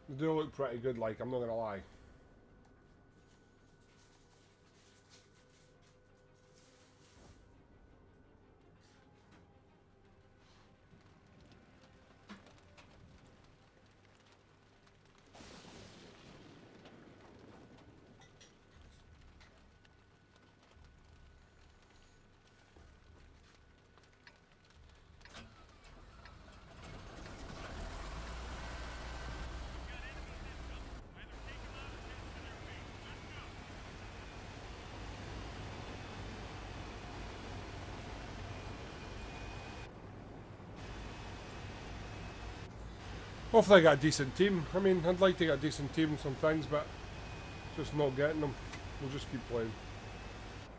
They do look pretty good, like, I'm not gonna lie. Hopefully I get a decent team. I mean, I'd like to get a decent team in some things, but just not getting them. We'll just keep playing.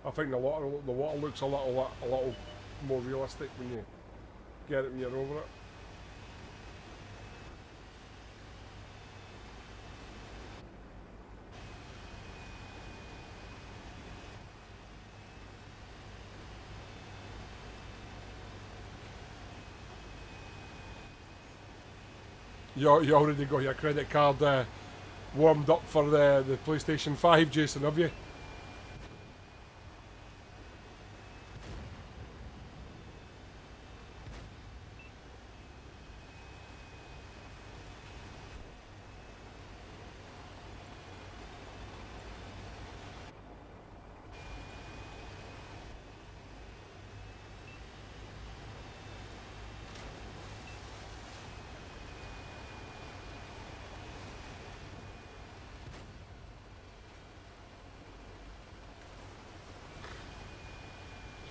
I think the water looks a little more realistic when you get it when you're over it. You already got your credit card warmed up for the PlayStation 5, Jason, have you?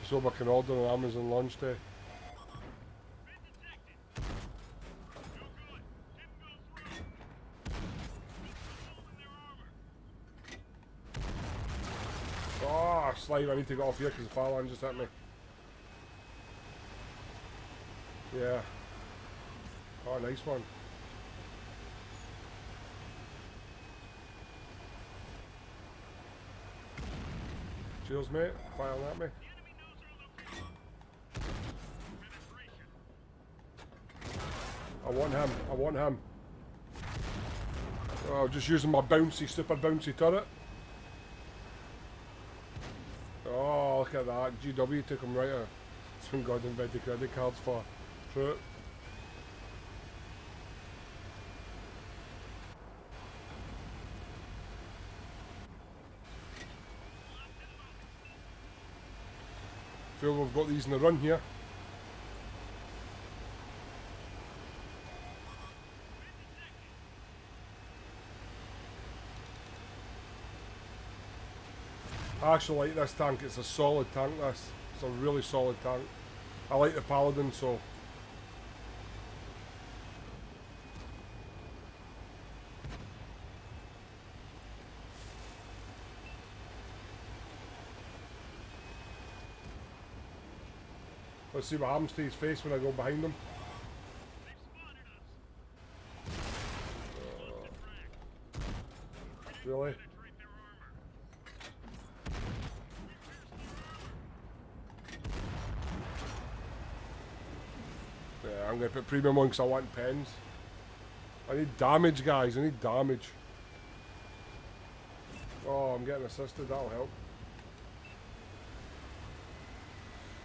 So we can order on Amazon launch day. Oh, slide, I need to get off here because the fire line just hit me. Yeah. Oh, nice one. Cheers, mate. Firing at me. I want him. Oh, just using my super bouncy turret. Oh, look at that. GW took him right out. Some god invented credit cards for. True. Feel we've got these in the run here. I actually like this tank. It's a solid tank, this. It's a really solid tank. I like the Paladin, so... Let's see what happens to his face when I go behind him. Really? Yeah, I'm going to put premium on because I want pens. I need damage, guys. I need damage. Oh, I'm getting assisted. That'll help.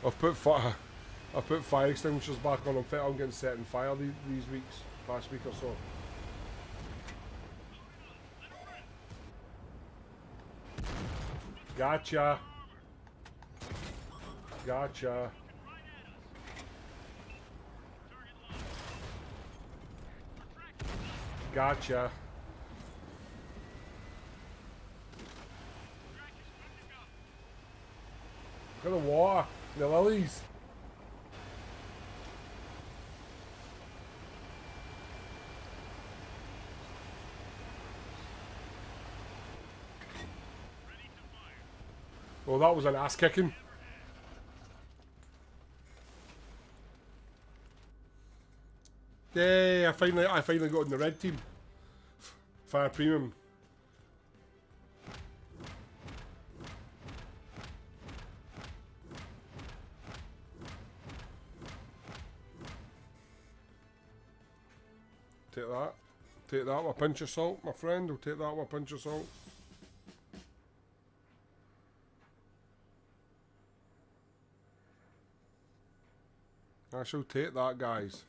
I've put fire extinguishers back on. I'm getting set on fire these weeks. Past week or so. Gotcha. Gotcha. Gotcha. Look at the water. The lilies. Well, that was an ass kicking. Yay! I finally got in the red team. Fire premium. Take that. Take that with a pinch of salt, my friend. We'll take that with a pinch of salt. I shall take that, guys.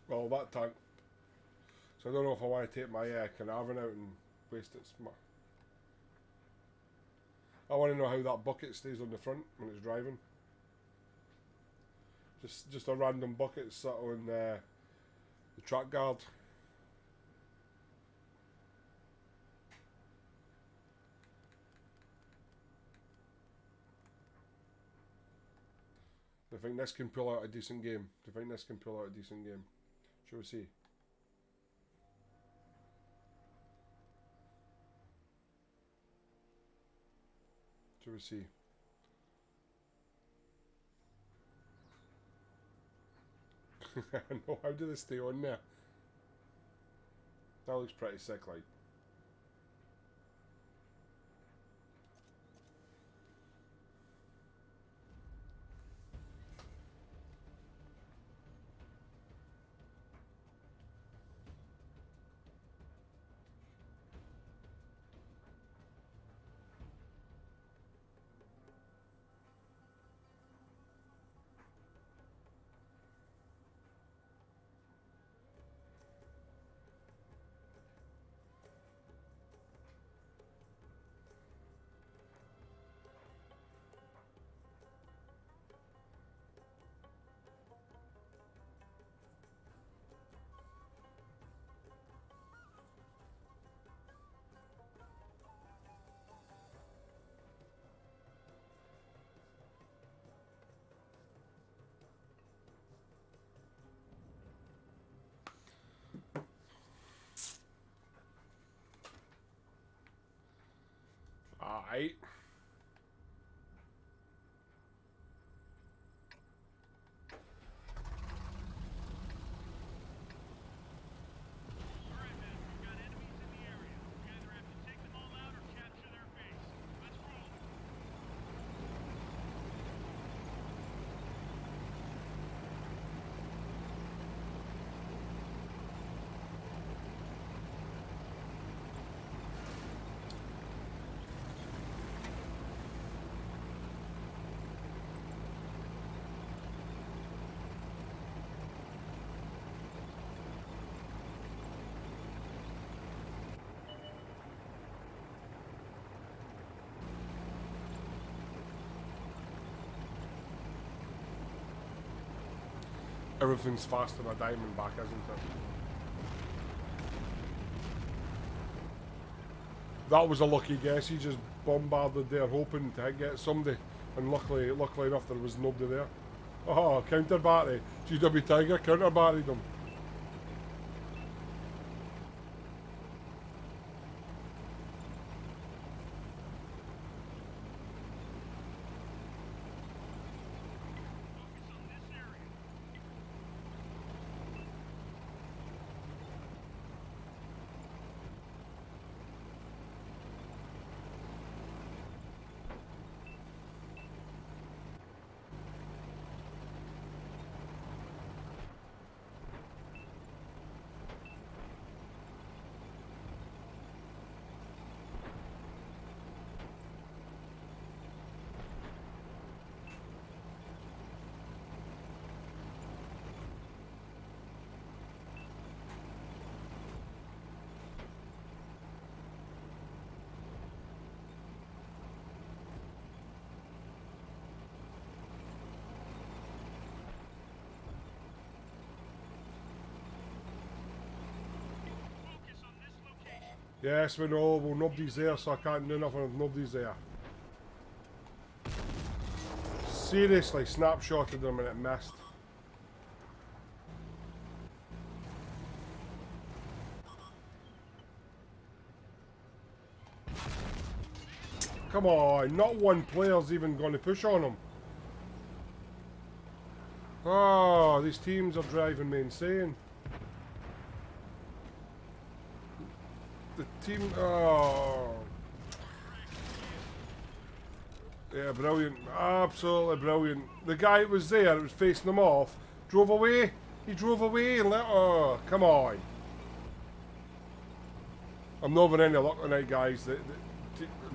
Well, that tank. So I don't know if I want to take my Carnarvon out and waste its... I want to know how that bucket stays on the front when it's driving. Just a random bucket sat on the track guard. Do you think this can pull out a decent game? Do you think this can pull out a decent game? Shall we see? Shall we see? I know, how do they stay on there? That looks pretty sick, like. Alright. Everything's fast on a Diamondback, isn't it? That was a lucky guess. He just bombarded there, hoping to get somebody, and luckily enough, there was nobody there. Oh, counter battery. GW Tiger counter battered him. Yes, we know. Well, nobody's there, so I can't do nothing if nobody's there. Seriously, snapshotted them and it missed. Come on, not one player's even going to push on them. Oh, these teams are driving me insane. The team, oh. Yeah, brilliant. Absolutely brilliant. The guy that was there, that was facing them off, drove away. He drove away and let, oh, come on. I'm not having any luck tonight, guys.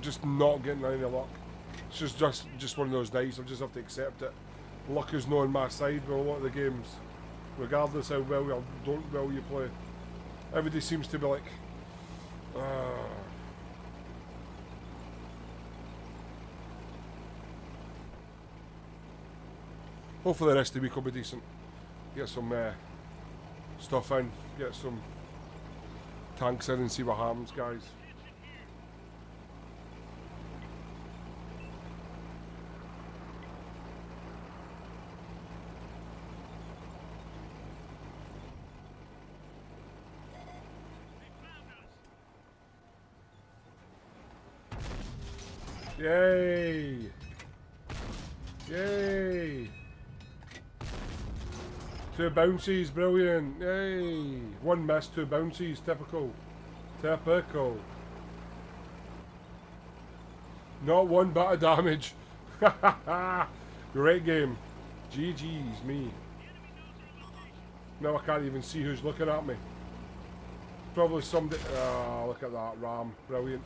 Just not getting any luck. It's just one of those nights. I just have to accept it. Luck is not on my side with a lot of the games. Regardless how well or don't well you play. Everybody seems to be like, hopefully the rest of the week will be decent. Get some stuff in, get some tanks in and see what happens, guys. Yay! Yay! 2 bouncies, brilliant! Yay! 1 miss, 2 bouncies, typical. Typical. Not 1 bit of damage. Great game. GG's me. Now I can't even see who's looking at me. Probably somebody. Oh, look at that Ram. Brilliant.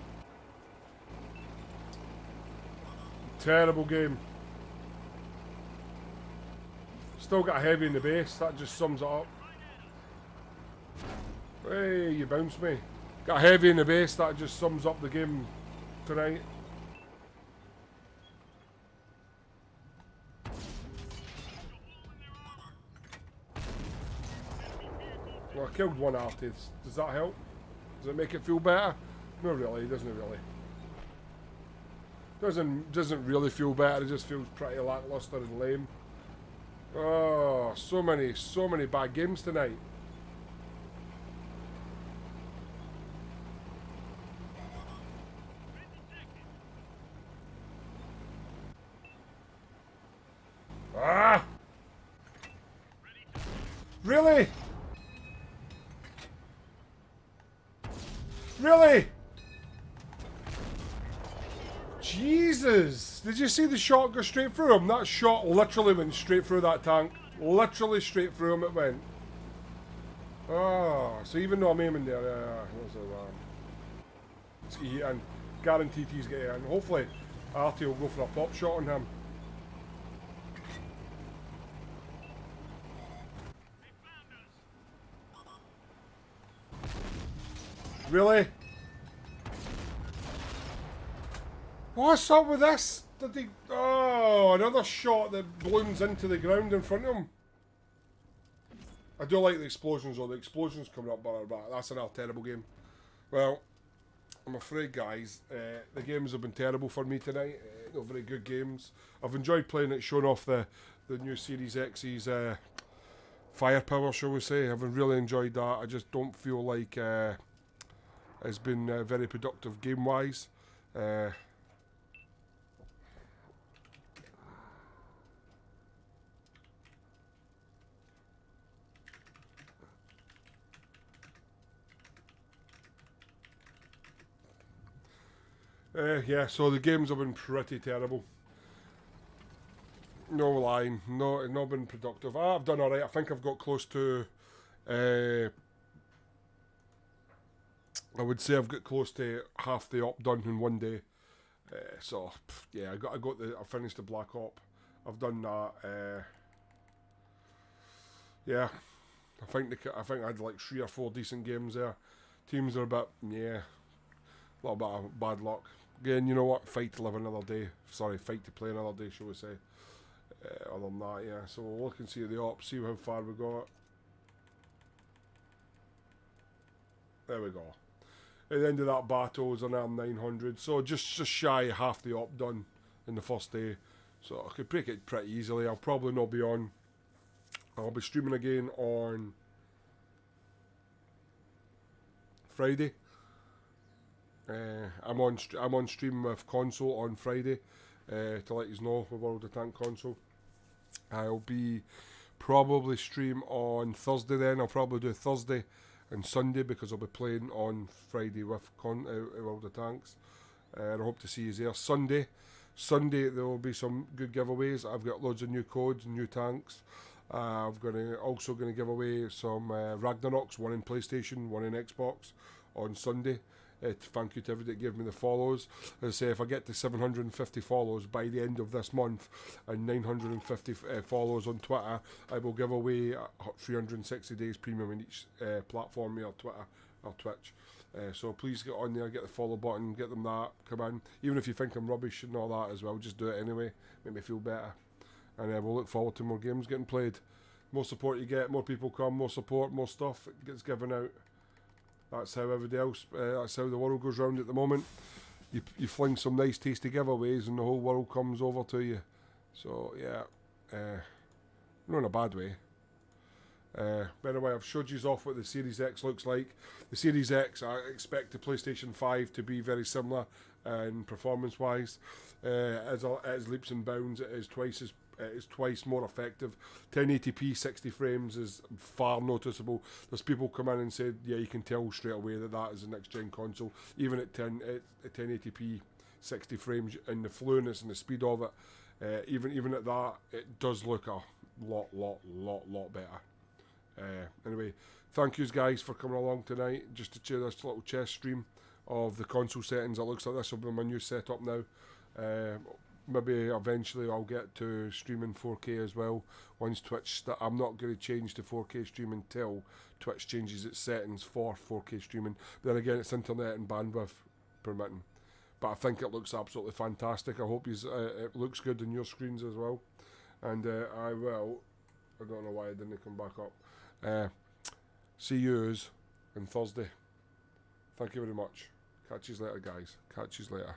Terrible game. Still got heavy in the base, that just sums it up. Hey, you bounced me. Got heavy in the base, that just sums up the game tonight. Well, I killed 1 artist. Does that help? Does it make it feel better? No, really, doesn't it really? Doesn't really feel better, it just feels pretty lackluster and lame. Oh, so many bad games tonight. Ah! Really? Really? Jesus! Did you see the shot go straight through him? That shot literally went straight through that tank. Literally straight through him it went. Oh, so even though I'm aiming there, let's get hit in. Guaranteed he's getting in. Hopefully, Artie will go for a pop shot on him. Really? What's up with this? Did he... Oh, another shot that blooms into the ground in front of him. I do like the explosions, though. The explosions coming up, but that's another terrible game. Well, I'm afraid, guys, the games have been terrible for me tonight. Not very good games. I've enjoyed playing it, showing off the new Series X's firepower, shall we say. I've really enjoyed that. I just don't feel like it's been very productive game-wise. Yeah, so the games have been pretty terrible. No lying, no, not been productive. I've done alright. I think I've got close to. I would say I've got close to half the op done in one day. So yeah, I finished the Black Op. I've done that. Yeah, I think I had like 3 or 4 decent games there. Teams are a bit a little bit of bad luck. Again, you know what? Fight to live another day. Sorry, fight to play another day, shall we say. Other than that, yeah. So we'll look and see the op, see how far we got. There we go. At the end of that battle was another 900. So just shy of half the op done in the first day. So I could break it pretty easily. I'll probably not be on. I'll be streaming again on Friday. I'm on stream with console on Friday to let you know with World of Tank console. I'll be probably stream on Thursday then. I'll probably do Thursday and Sunday because I'll be playing on Friday with World of Tanks. And I hope to see you there. Sunday there will be some good giveaways. I've got loads of new codes, new tanks. I'm also going to give away some Ragnaroks, one in PlayStation, one in Xbox on Sunday. Thank you to everybody that gave me the follows. As I say, if I get to 750 follows by the end of this month and 950 follows on Twitter, I will give away 360 days premium in each platform, or Twitter or Twitch. So please get on there, get the follow button, get them that, come in. Even if you think I'm rubbish and all that as well, just do it anyway, make me feel better. And we'll look forward to more games getting played. More support you get, more people come, more support, more stuff gets given out. That's how everybody else, that's how the world goes round at the moment. You fling some nice tasty giveaways and the whole world comes over to you. So yeah, not in a bad way. By the way, I've showed you off what the Series X looks like. The Series X, I expect the PlayStation 5 to be very similar in performance wise. As leaps and bounds, it is twice more effective. 1080p 60 frames is far noticeable. There's people come in and said, yeah, you can tell straight away that is a next gen console. Even at 1080p 60 frames, and the fluidness and the speed of it, even at that, it does look a lot better. Anyway, thank you guys for coming along tonight, just to share this little chess stream of the console settings. It looks like this will be my new setup now. Maybe eventually I'll get to streaming 4K as well. Once Twitch, I'm not going to change to 4K streaming until Twitch changes its settings for 4K streaming. But then again, it's internet and bandwidth permitting. But I think it looks absolutely fantastic. I hope it looks good on your screens as well. And I don't know why I didn't come back up. See yous on Thursday. Thank you very much. Catch you later, guys. Catch you later.